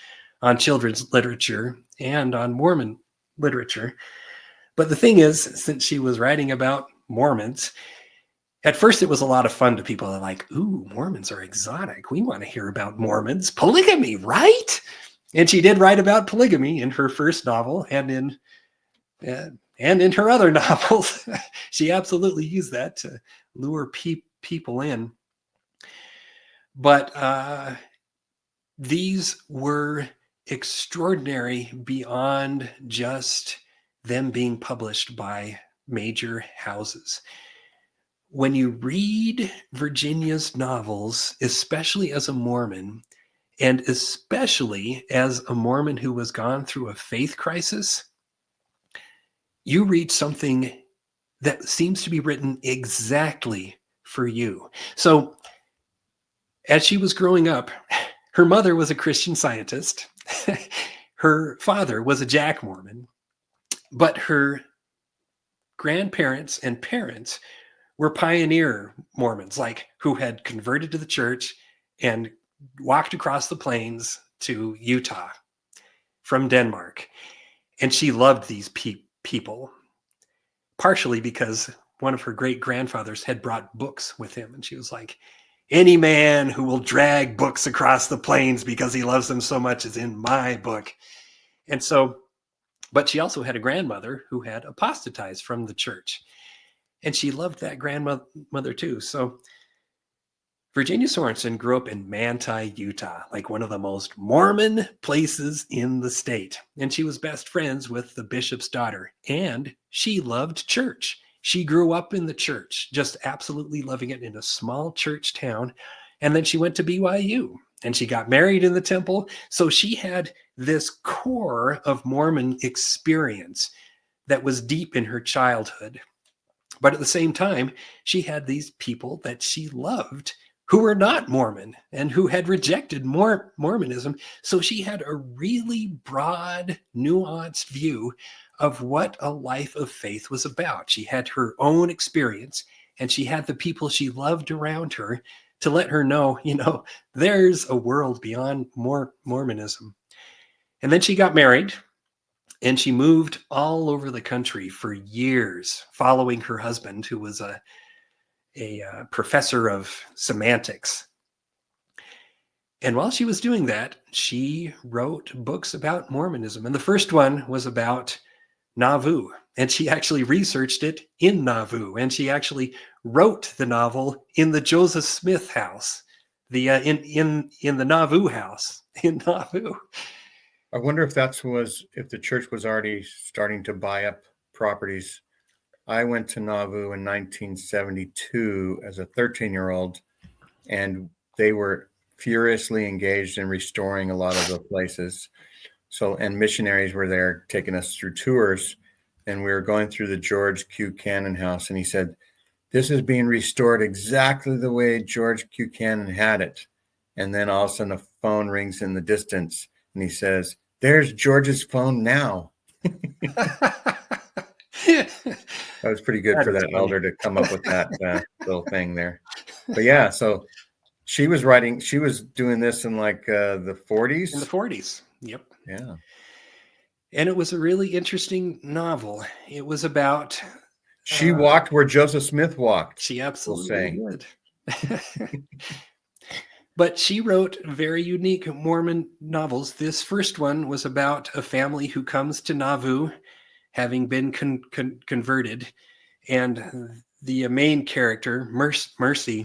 on children's literature and on Mormon literature. But the thing is, since she was writing about Mormons, at first it was a lot of fun to people. They're like, ooh, Mormons are exotic. We want to hear about Mormons. Polygamy, right? And she did write about polygamy in her first novel and in her other novels. She absolutely used that to lure people in. But these were extraordinary beyond just them being published by major houses. When you read Virginia's novels, especially as a Mormon, and especially as a Mormon who has gone through a faith crisis, you read something that seems to be written exactly for you. So, as she was growing up, her mother was a Christian Scientist. Her father was a Jack Mormon, but her grandparents and parents were pioneer Mormons, like who had converted to the church and walked across the plains to Utah from Denmark. And she loved these people, partially because one of her great grandfathers had brought books with him. And she was like, any man who will drag books across the plains because he loves them so much is in my book. And so, but she also had a grandmother who had apostatized from the church. And she loved that grandmother too. So Virginia Sorenson grew up in Manti, Utah, like one of the most Mormon places in the state. And she was best friends with the bishop's daughter. And she loved church. She grew up in the church, just absolutely loving it in a small church town. And then she went to BYU and she got married in the temple. So she had this core of Mormon experience that was deep in her childhood. But at the same time, she had these people that she loved who were not Mormon and who had rejected Mormonism. So she had a really broad, nuanced view of what a life of faith was about. She had her own experience and she had the people she loved around her to let her know, there's a world beyond Mormonism. And then she got married. And she moved all over the country for years, following her husband, who was a professor of semantics. And while she was doing that, she wrote books about Mormonism. And the first one was about Nauvoo. And she actually researched it in Nauvoo. And she actually wrote the novel in the Joseph Smith house, in the Nauvoo house in Nauvoo. I wonder if if the church was already starting to buy up properties. I went to Nauvoo in 1972 as a 13-year-old, and they were furiously engaged in restoring a lot of the places. So, and missionaries were there taking us through tours, and we were going through the George Q. Cannon house, and he said, this is being restored exactly the way George Q. Cannon had it. And then all of a sudden a phone rings in the distance, and he says, there's George's phone now. That was pretty good for that elder to come up with that little thing there. But yeah, so she was doing this in like the 40s. In the 40s. Yep. Yeah. And it was a really interesting novel. It was about... She walked where Joseph Smith walked. She absolutely did. But she wrote very unique Mormon novels. This first one was about a family who comes to Nauvoo, having been converted. And the main character, Mercy,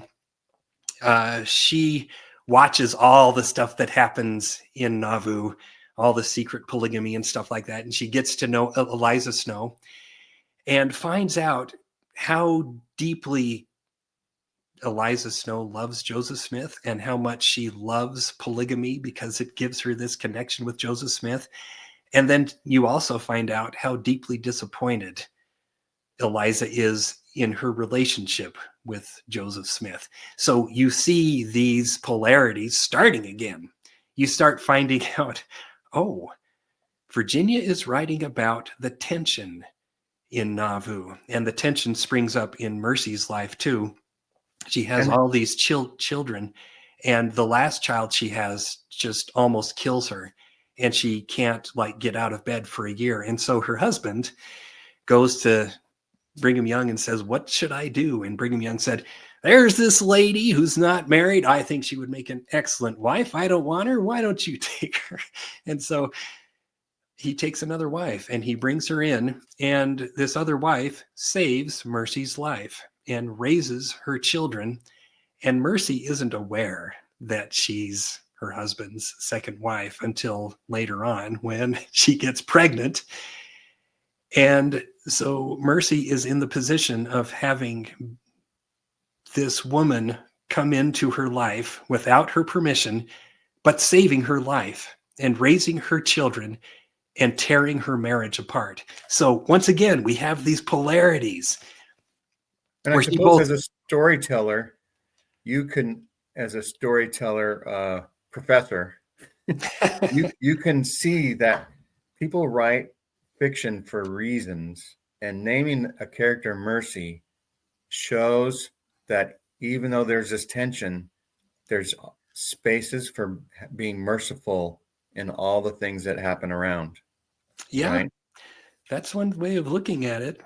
she watches all the stuff that happens in Nauvoo, all the secret polygamy and stuff like that. And she gets to know Eliza Snow and finds out how deeply Eliza Snow loves Joseph Smith and how much she loves polygamy because it gives her this connection with Joseph Smith. And then you also find out how deeply disappointed Eliza is in her relationship with Joseph Smith. So you see these polarities starting again. you start finding out, oh, Virginia is writing about the tension in Nauvoo, and the tension springs up in Mercy's life too. She has And all these children, and the last child she has just almost kills her, and she can't like get out of bed for a year. And so her husband goes to Brigham Young and says, "What should I do?" And Brigham Young said, "There's this lady who's not married. I think she would make an excellent wife. I don't want her. Why don't you take her?" And so he takes another wife and he brings her in, and this other wife saves Mercy's life and raises her children. And Mercy isn't aware that she's her husband's second wife until later on when she gets pregnant. And so Mercy is in the position of having this woman come into her life without her permission, but saving her life and raising her children and tearing her marriage apart. So once again, we have these polarities. I Where she suppose both, as a storyteller, you can, as a storyteller professor, you can see that people write fiction for reasons, and naming a character Mercy shows that even though there's this tension, there's spaces for being merciful in all the things that happen around. yeah, Right? that's one way of looking at it.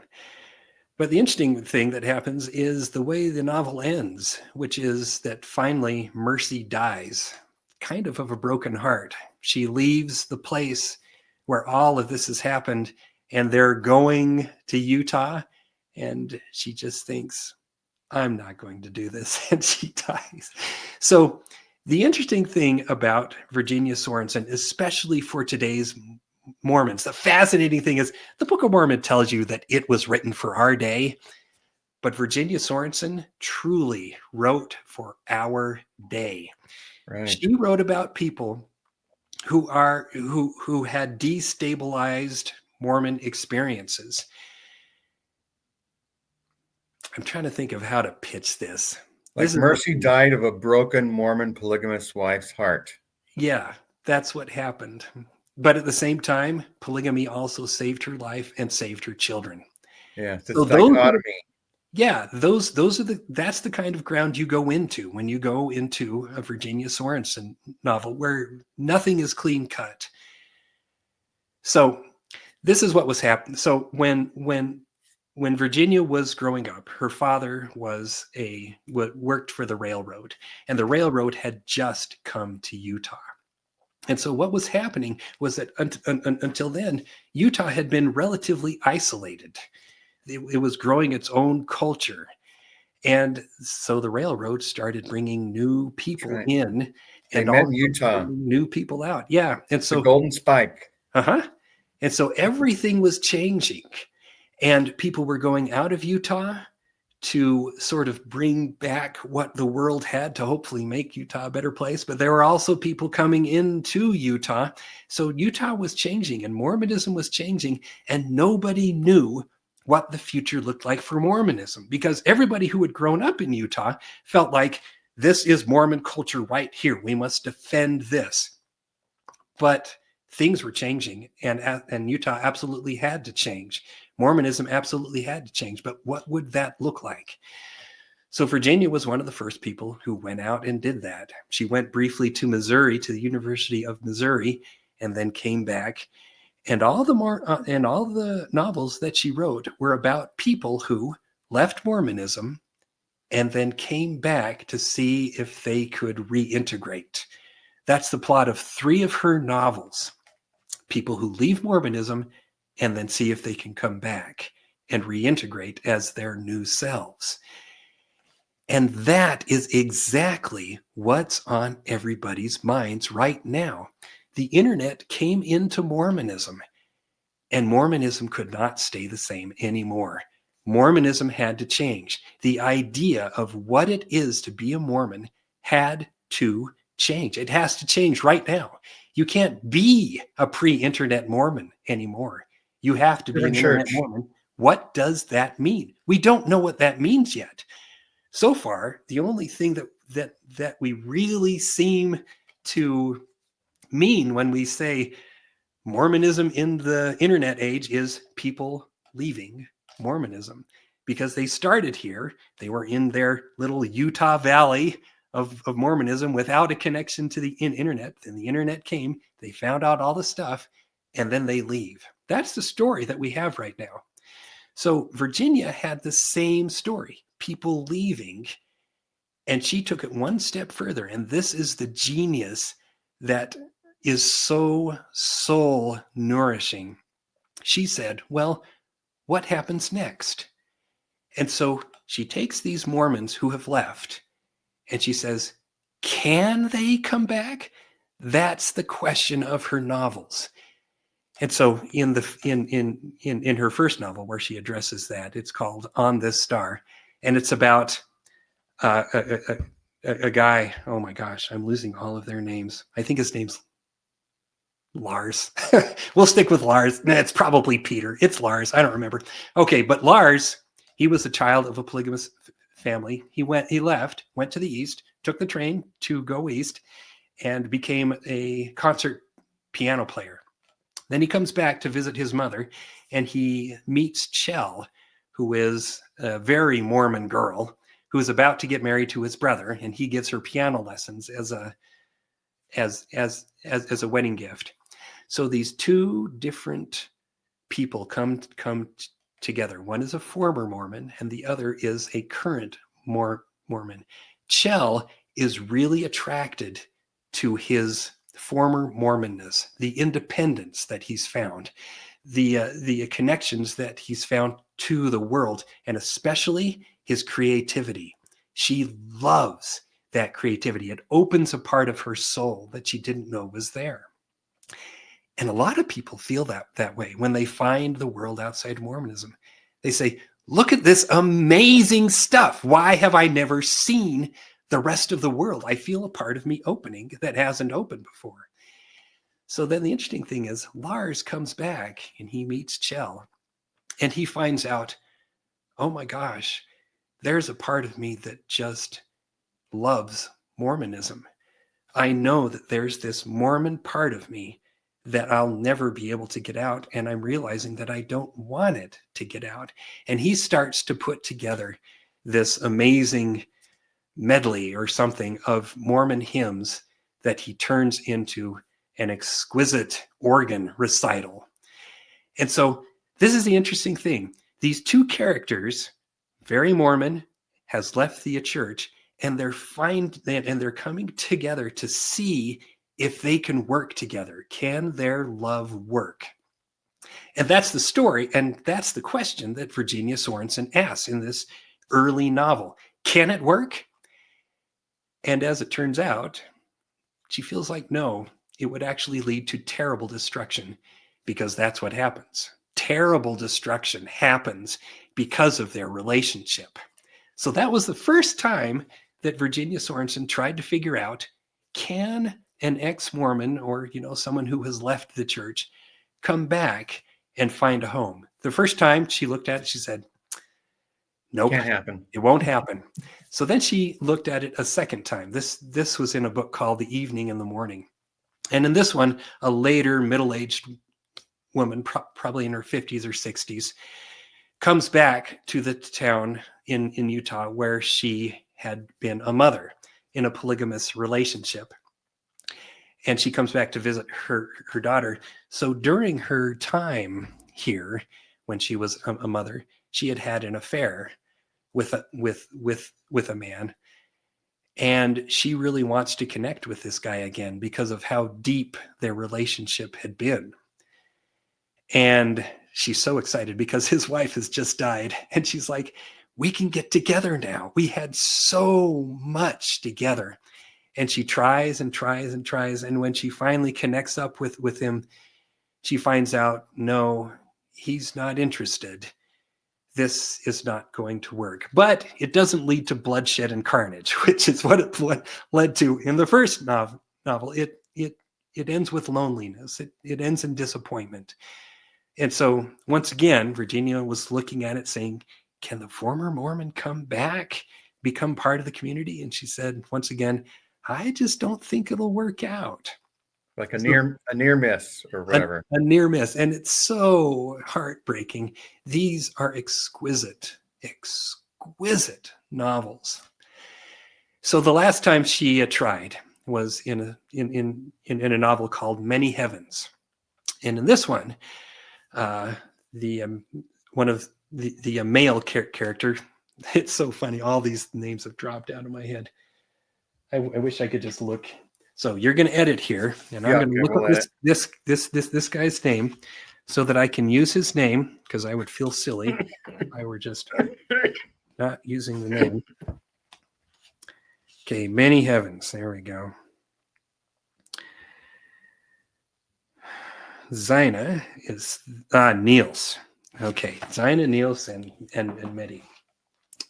But the interesting thing that happens is the way the novel ends, which is that finally Mercy dies, kind of a broken heart. She leaves the place where all of this has happened, and they're going to Utah, and she just thinks, I'm not going to do this, and she dies. So the interesting thing about Virginia Sorenson, especially for today's Mormons, the fascinating thing is the Book of Mormon tells you that it was written for our day, but Virginia Sorenson truly wrote for our day. Right. She wrote about people who had destabilized Mormon experiences. I'm trying to think of how to pitch this. Like Mercy died of a broken Mormon polygamous wife's heart. Yeah, that's what happened. But at the same time, polygamy also saved her life and saved her children. Yeah, So this dichotomy. That's the kind of ground you go into when you go into a Virginia Sorenson novel where nothing is clean cut. So this is what was happening. So when Virginia was growing up, her father worked for the railroad, and the railroad had just come to Utah. And so what was happening was that until then, Utah had been relatively isolated. It was growing its own culture. And so the railroad started bringing new people in, They and met also in Utah. new people out. Yeah. And so the Golden Spike. And so everything was changing, and people were going out of Utah to sort of bring back what the world had to hopefully make Utah a better place. But there were also people coming into Utah. So Utah was changing and Mormonism was changing, and nobody knew what the future looked like for Mormonism, because everybody who had grown up in Utah felt like this is Mormon culture right here. We must defend this. But things were changing, and Utah absolutely had to change. Mormonism absolutely had to change. But what would that look like? So Virginia was one of the first people who went out and did that. She went briefly to Missouri, to the University of Missouri, and then came back. And all the novels that she wrote were about people who left Mormonism and then came back to see if they could reintegrate. That's the plot of 3 of her novels. People who leave Mormonism and then see if they can come back and reintegrate as their new selves. And that is exactly what's on everybody's minds right now. The internet came into Mormonism, and Mormonism could not stay the same anymore. Mormonism had to change. The idea of what it is to be a Mormon had to change. It has to change right now. You can't be a pre-internet Mormon anymore. You have to be an internet Mormon. What does that mean? We don't know what that means yet. So far, the only thing that we really seem to mean when we say Mormonism in the internet age is people leaving Mormonism, because they started here. They were in their little Utah Valley of Mormonism without a connection to the internet. Then the internet came, they found out all the stuff, and then they leave. That's the story that we have right now. So Virginia had the same story, people leaving, and she took it one step further. And this is the genius that is so soul nourishing. She said, well, what happens next? And so she takes these Mormons who have left and she says, can they come back? That's the question of her novels. And so in her first novel where she addresses that, it's called On This Star, and it's about a guy. Oh my gosh, I'm losing all of their names. I think his name's Lars. We'll stick with Lars. Nah, it's probably Peter. It's Lars. I don't remember. Okay, but Lars, he was a child of a polygamous family. He left, went to the east, took the train to go east, and became a concert piano player. Then he comes back to visit his mother, and he meets Chell, who is a very Mormon girl who is about to get married to his brother, and he gives her piano lessons as a wedding gift. So these two different people come together. One is a former Mormon, and the other is a current Mormon. Chell is really attracted to his former Mormonness, the independence that he's found, the connections that he's found to the world, and especially his creativity. She loves that creativity. It opens a part of her soul that she didn't know was there. And a lot of people feel that way when they find the world outside Mormonism. They say, look at this amazing stuff. Why have I never seen the rest of the world? I feel a part of me opening that hasn't opened before. So then the interesting thing is Lars comes back and he meets Chell and he finds out, oh my gosh, there's a part of me that just loves Mormonism. I know that there's this Mormon part of me that I'll never be able to get out. And I'm realizing that I don't want it to get out. And he starts to put together this amazing medley or something of Mormon hymns that he turns into an exquisite organ recital. And so this is the interesting thing. These two characters, very Mormon, has left the church, and they're coming together to see if they can work together. Can their love work? And that's the story, and that's the question that Virginia Sorenson asks in this early novel. Can it work? And as it turns out, she feels like no, it would actually lead to terrible destruction, because that's what happens. Terrible destruction happens because of their relationship. So that was the first time that Virginia Sorenson tried to figure out, can an ex-Mormon or someone who has left the church come back and find a home? The first time she looked at it, she said, nope, Can't happen. It won't happen. So then she looked at it a second time. This was in a book called The Evening and the Morning. And in this one, a later middle-aged woman, probably in her 50s or 60s, comes back to the town in Utah where she had been a mother in a polygamous relationship. And she comes back to visit her daughter. So during her time here, when she was a mother, she had an affair with a man. And she really wants to connect with this guy again because of how deep their relationship had been. And she's so excited because his wife has just died. And she's like, we can get together now. We had so much together. And she tries and tries and tries. And when she finally connects up with him, she finds out, no, he's not interested. This is not going to work. But it doesn't lead to bloodshed and carnage, which is what it led to in the first novel. It ends with loneliness. It ends in disappointment. And so once again, Virginia was looking at it saying, can the former Mormon come back, become part of the community? And she said, once again, I just don't think it'll work out. Like a So near miss or whatever. a near miss. And it's so heartbreaking. These are exquisite, exquisite novels. So the last time she tried was in a novel called Many Heavens. And in this one, the one of the male character, it's so funny. All these names have dropped out of my head. I wish I could just look. So you're going to edit here, and I'm going to look up this guy's name so that I can use his name, because I would feel silly if I were just not using the name. Okay, Many Heavens. There we go. Zina is Niels. Okay, Zina, Niels, and Medi.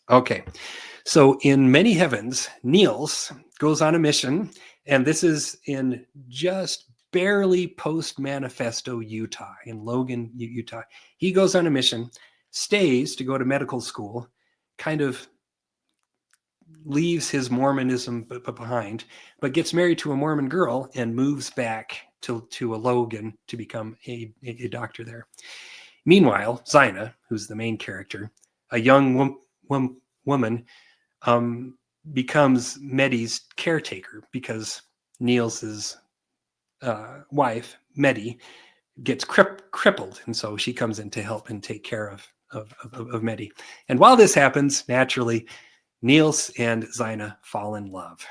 Okay, so in Many Heavens, Niels goes on a mission, and this is in just barely post-manifesto Utah, in Logan, Utah. He goes on a mission, stays to go to medical school, kind of leaves his Mormonism behind, but gets married to a Mormon girl and moves back to a Logan to become a doctor there. Meanwhile, Zina, who's the main character, a young woman, becomes Medi's caretaker because Niels's wife, Medi, gets crippled, and so she comes in to help and take care of Medi. And while this happens, naturally, Niels and Zina fall in love.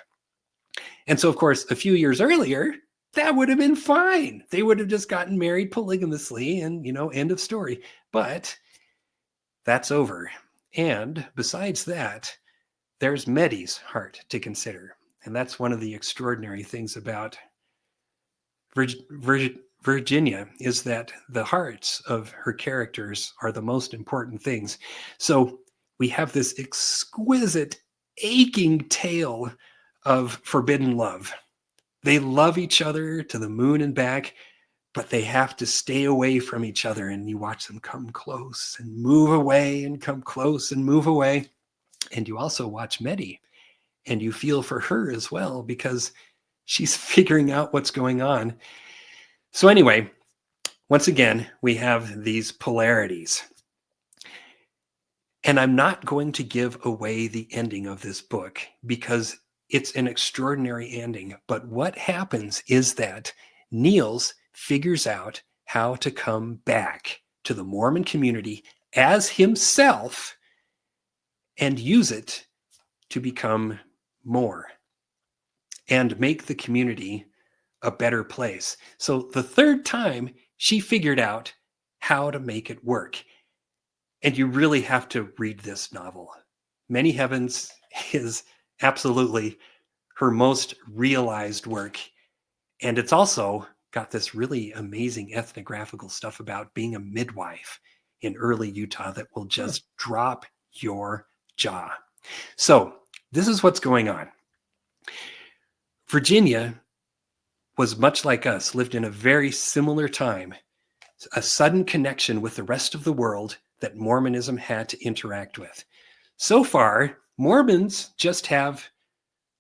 And so, of course, a few years earlier, that would have been fine. They would have just gotten married polygamously and, end of story. But that's over. And besides that, there's Medi's heart to consider. And that's one of the extraordinary things about Virginia, is that the hearts of her characters are the most important things. So we have this exquisite, aching tale of forbidden love. They love each other to the moon and back, but they have to stay away from each other, and you watch them come close and move away and come close and move away. And you also watch Medi, and you feel for her as well, because she's figuring out what's going on. So anyway, once again, we have these polarities. And I'm not going to give away the ending of this book because it's an extraordinary ending. But what happens is that Niels figures out how to come back to the Mormon community as himself and use it to become more and make the community a better place. So the third time, she figured out how to make it work. And you really have to read this novel. Many Heavens is absolutely her most realized work. And it's also got this really amazing ethnographical stuff about being a midwife in early Utah that will just drop your jaw. So this is what's going on. Virginia was much like us, lived in a very similar time, a sudden connection with the rest of the world that Mormonism had to interact with. So far, Mormons just have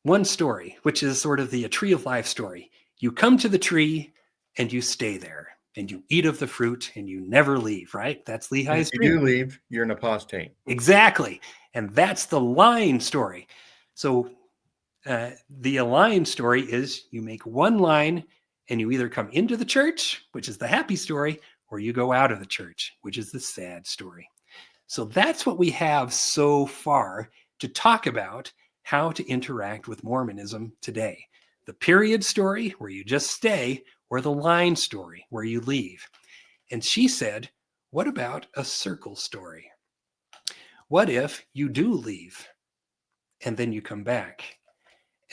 one story, which is sort of the tree of life story. You come to the tree and you stay there and you eat of the fruit and you never leave, right? That's Lehi's dream. If you do leave, you're an apostate. Exactly. And that's the line story. So the line story is you make one line and you either come into the church, which is the happy story, or you go out of the church, which is the sad story. So that's what we have so far to talk about how to interact with Mormonism today. The period story, where you just stay, or the line story, where you leave. And she said, what about a circle story? What if you do leave and then you come back?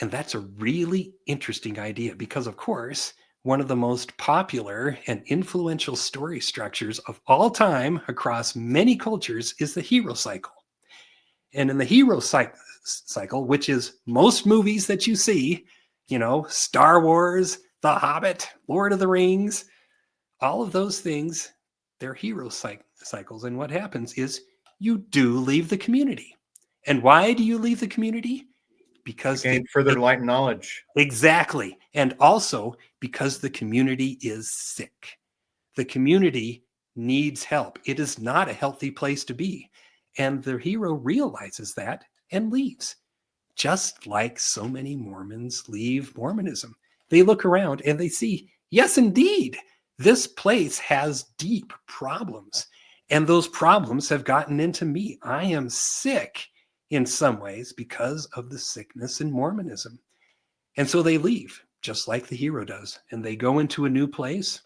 And that's a really interesting idea because, of course, one of the most popular and influential story structures of all time across many cultures is the hero cycle. And in the hero cycle, which is most movies that you see, Star Wars, The Hobbit, Lord of the Rings, all of those things, they're hero cycles. And what happens is you do leave the community. And why do you leave the community? because gain further light and knowledge. exactly. And also because the community is sick. The community needs help. It is not a healthy place to be. And the hero realizes that and leaves, just like so many Mormons leave Mormonism. They look around and they see, yes, indeed, this place has deep problems. And those problems have gotten into me. I am sick in some ways because of the sickness in Mormonism. And so they leave, just like the hero does. And they go into a new place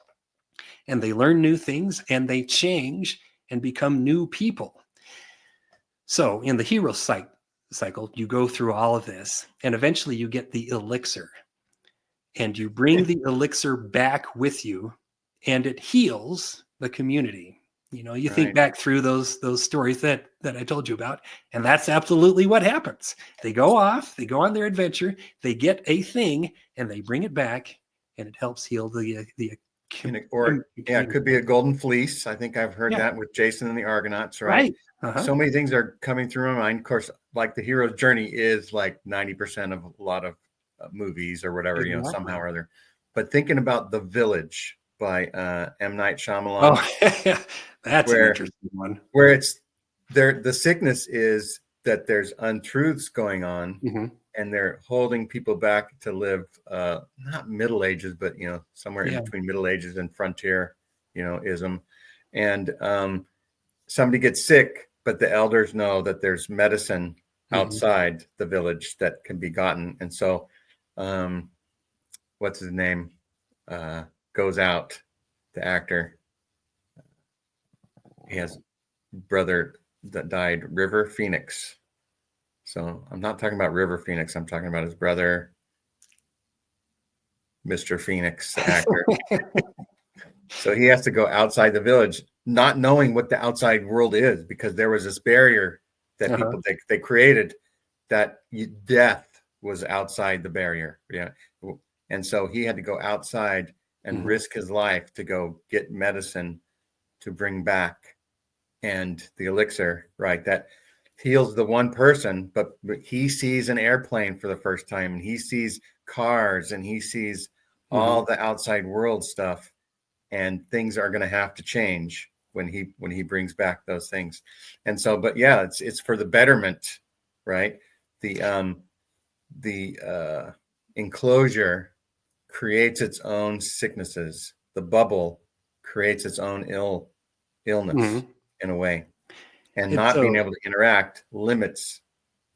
and they learn new things and they change and become new people. So in the hero cycle, you go through all of this and eventually you get the elixir and you bring the elixir back with you and it heals the community. You know, you think Right. back through those stories that I told you about, and that's absolutely what happens. They go off, they go on their adventure, they get a thing, and they bring it back, and it helps heal the It could be a golden fleece. I think I've heard that with Jason and the Argonauts, right? Right. Uh-huh. So many things are coming through my mind. Of course, like the hero's journey is like 90% of a lot of movies or whatever, Exactly. you know, somehow or other. But thinking about The Village by M. Night Shyamalan. Oh, that's an interesting one. Where it's there, the sickness is that there's untruths going on, and they're holding people back to live not Middle Ages, but you know, somewhere in between Middle Ages and frontier, you know, ism. And somebody gets sick, but the elders know that there's medicine outside the village that can be gotten. And so what's his name? Goes out, the actor. He has brother that died, River Phoenix. So I'm not talking about River Phoenix. I'm talking about his brother, Mr. Phoenix, the actor. So he has to go outside the village, not knowing what the outside world is, because there was this barrier that people they created, that death was outside the barrier. Yeah. And so he had to go outside and risk his life to go get medicine to bring back. And the elixir, right, that heals the one person, but he sees an airplane for the first time, and he sees cars, and he sees all the outside world stuff, and things are going to have to change when he brings back those things. And so, but yeah, it's for the betterment, right? The enclosure creates its own sicknesses. The bubble creates its own illness. In a way, and not being able to interact limits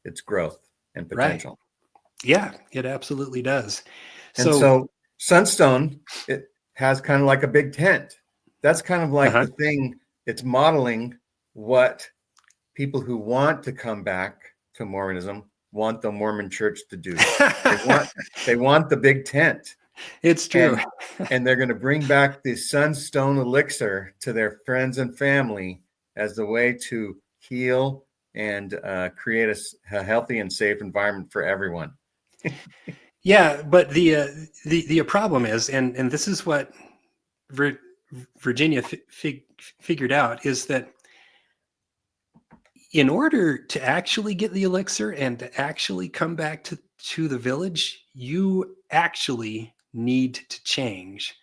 its growth and potential. Right. Yeah, it absolutely does. And so Sunstone, it has kind of like a big tent. That's kind of like the thing. It's modeling what people who want to come back to Mormonism want the Mormon church to do. They want the big tent. It's true. And they're going to bring back the Sunstone elixir to their friends and family as the way to heal and create a healthy and safe environment for everyone. Yeah, but the problem is, and this is what Virginia figured out, is that in order to actually get the elixir and to actually come back to the village, you actually need to change.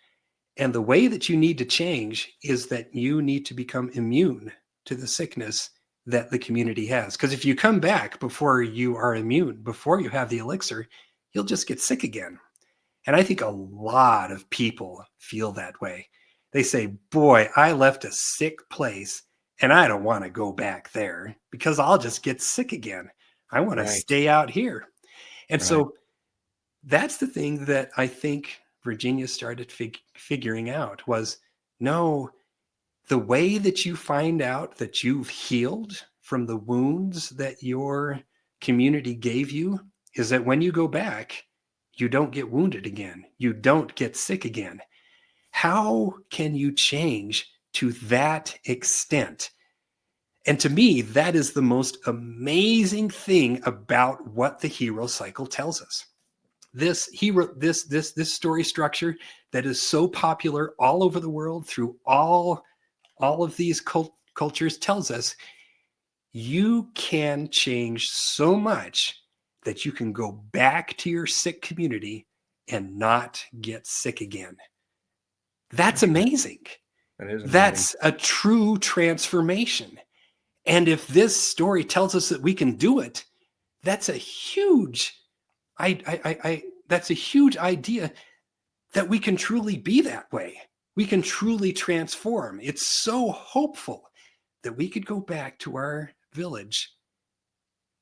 And the way that you need to change is that you need to become immune to the sickness that the community has. Because if you come back before you are immune, before you have the elixir, you'll just get sick again. And I think a lot of people feel that way. They say, boy, I left a sick place and I don't want to go back there because I'll just get sick again. I want to stay out here. And so that's the thing that I think Virginia started figuring out was, no, the way that you find out that you've healed from the wounds that your community gave you is that when you go back, you don't get wounded again. You don't get sick again. How can you change to that extent? And to me, that is the most amazing thing about what the hero cycle tells us. This story structure that is so popular all over the world through all of these cultures tells us you can change so much that you can go back to your sick community and not get sick again. That's amazing. That is amazing. That's a true transformation. And if this story tells us that we can do it, that's a huge, that's a huge idea that we can truly be that way. We can truly transform. It's so hopeful that we could go back to our village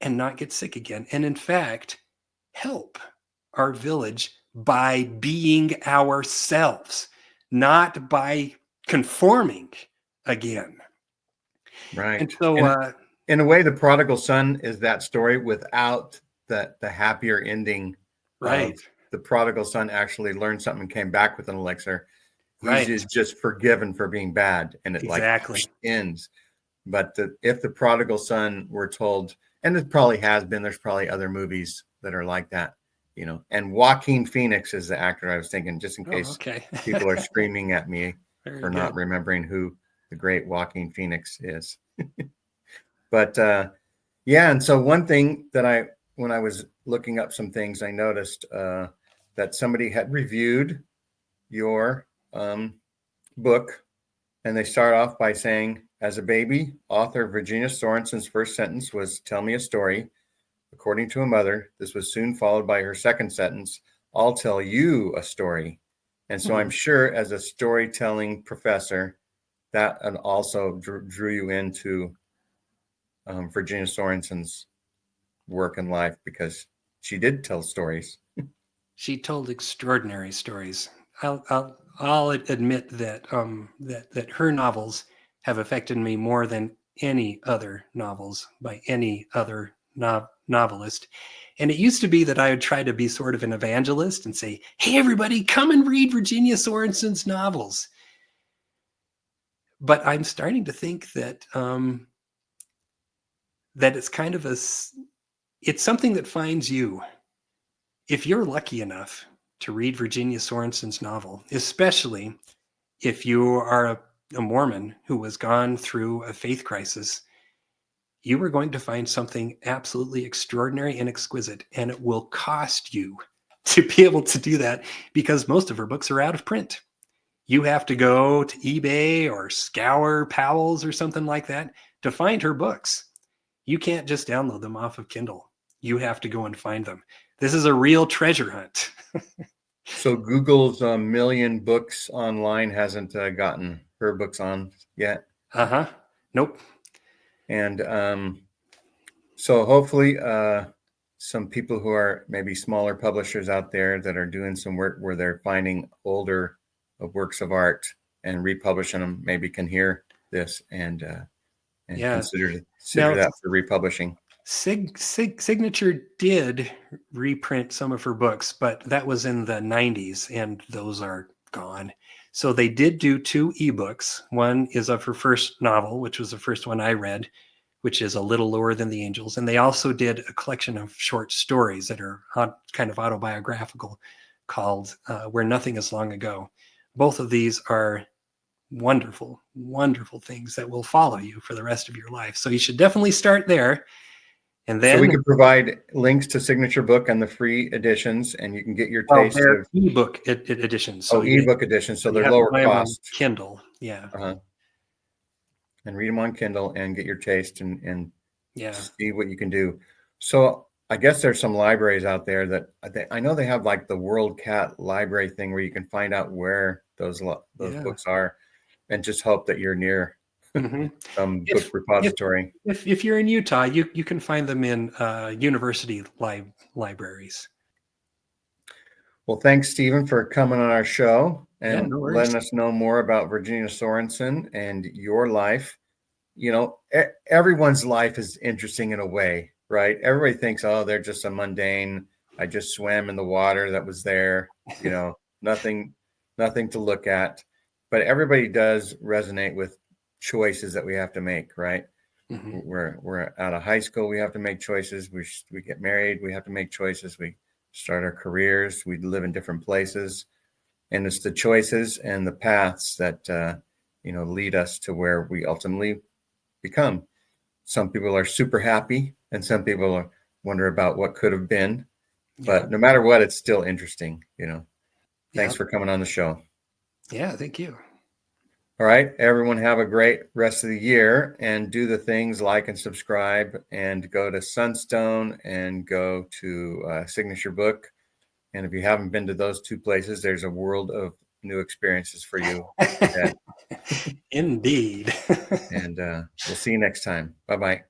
and not get sick again. And in fact, help our village by being ourselves, not by conforming again. Right. And so, in a way, the prodigal son is that story without the happier ending. right. Of the prodigal son actually learned something and came back with an elixir. Right. He's just forgiven for being bad, and it Exactly. like ends. But if the prodigal son were told, and it probably has been, there's probably other movies that are like that, you know. And Joaquin Phoenix is the actor I was thinking, just in case people are screaming at me for not remembering who the great Joaquin Phoenix is. But yeah, and so one thing that when I was looking up some things, I noticed that somebody had reviewed your book, and they start off by saying, as a baby, author Virginia Sorenson's first sentence was, "Tell me a story." According to a mother, this was soon followed by her second sentence, "I'll tell you a story." And so I'm sure as a storytelling professor, that also drew you into Virginia Sorenson's work and life, because she did tell stories. She told extraordinary stories. I'll admit that that her novels have affected me more than any other novels by any other novelist. And it used to be that I would try to be sort of an evangelist and say, "Hey, everybody, come and read Virginia Sorenson's novels." But I'm starting to think that that it's kind of it's something that finds you. If you're lucky enough to read Virginia Sorenson's novel, especially if you are a Mormon who has gone through a faith crisis, you are going to find something absolutely extraordinary and exquisite, and it will cost you to be able to do that because most of her books are out of print. You have to go to eBay or scour Powell's or something like that to find her books. You can't just download them off of Kindle. You have to go and find them. This is a real treasure hunt. So Google's million books online hasn't gotten her books on yet? Nope. And so hopefully some people who are maybe smaller publishers out there that are doing some work where they're finding older works of art and republishing them maybe can hear this and consider that for republishing. Signature did reprint some of her books, but that was in the 90s and those are gone. So they did do 2 ebooks. One is of her first novel, which was the first one I read, which is A Little Lower Than the Angels. And they also did a collection of short stories that are kind of autobiographical called Where Nothing Is Long Ago. Both of these are wonderful, wonderful things that will follow you for the rest of your life. So you should definitely start there. And then so we could provide links to Signature Book and the free editions, and you can get your taste of ebook editions. So ebook editions, so they're lower cost. Kindle, yeah. And read them on Kindle and get your taste and see what you can do. So I guess there's some libraries out there that I know they have like the World Cat Library thing where you can find out where those books are, and just hope that you're near some book repository. If you're in Utah, you can find them in university libraries. Well, thanks, Stephen, for coming on our show and letting us know more about Virginia Sorenson and your life. You know, everyone's life is interesting in a way, right? Everybody thinks, oh, they're just a mundane. I just swam in the water that was there, you know, nothing to look at. But everybody does resonate with choices that we have to make, right? We're out of high school, we have to make choices. We get married, we have to make choices. We start our careers, we live in different places, and it's the choices and the paths that lead us to where we ultimately become. Some people are super happy, and some people wonder about what could have been. Yeah. But no matter what, it's still interesting, you know. Thanks Yeah. for coming on the show. Yeah. Thank you. All right, everyone, have a great rest of the year, and do the things like and subscribe, and go to Sunstone and go to Signature Book. And if you haven't been to those two places, there's a world of new experiences for you. Indeed. And we'll see you next time. Bye-bye.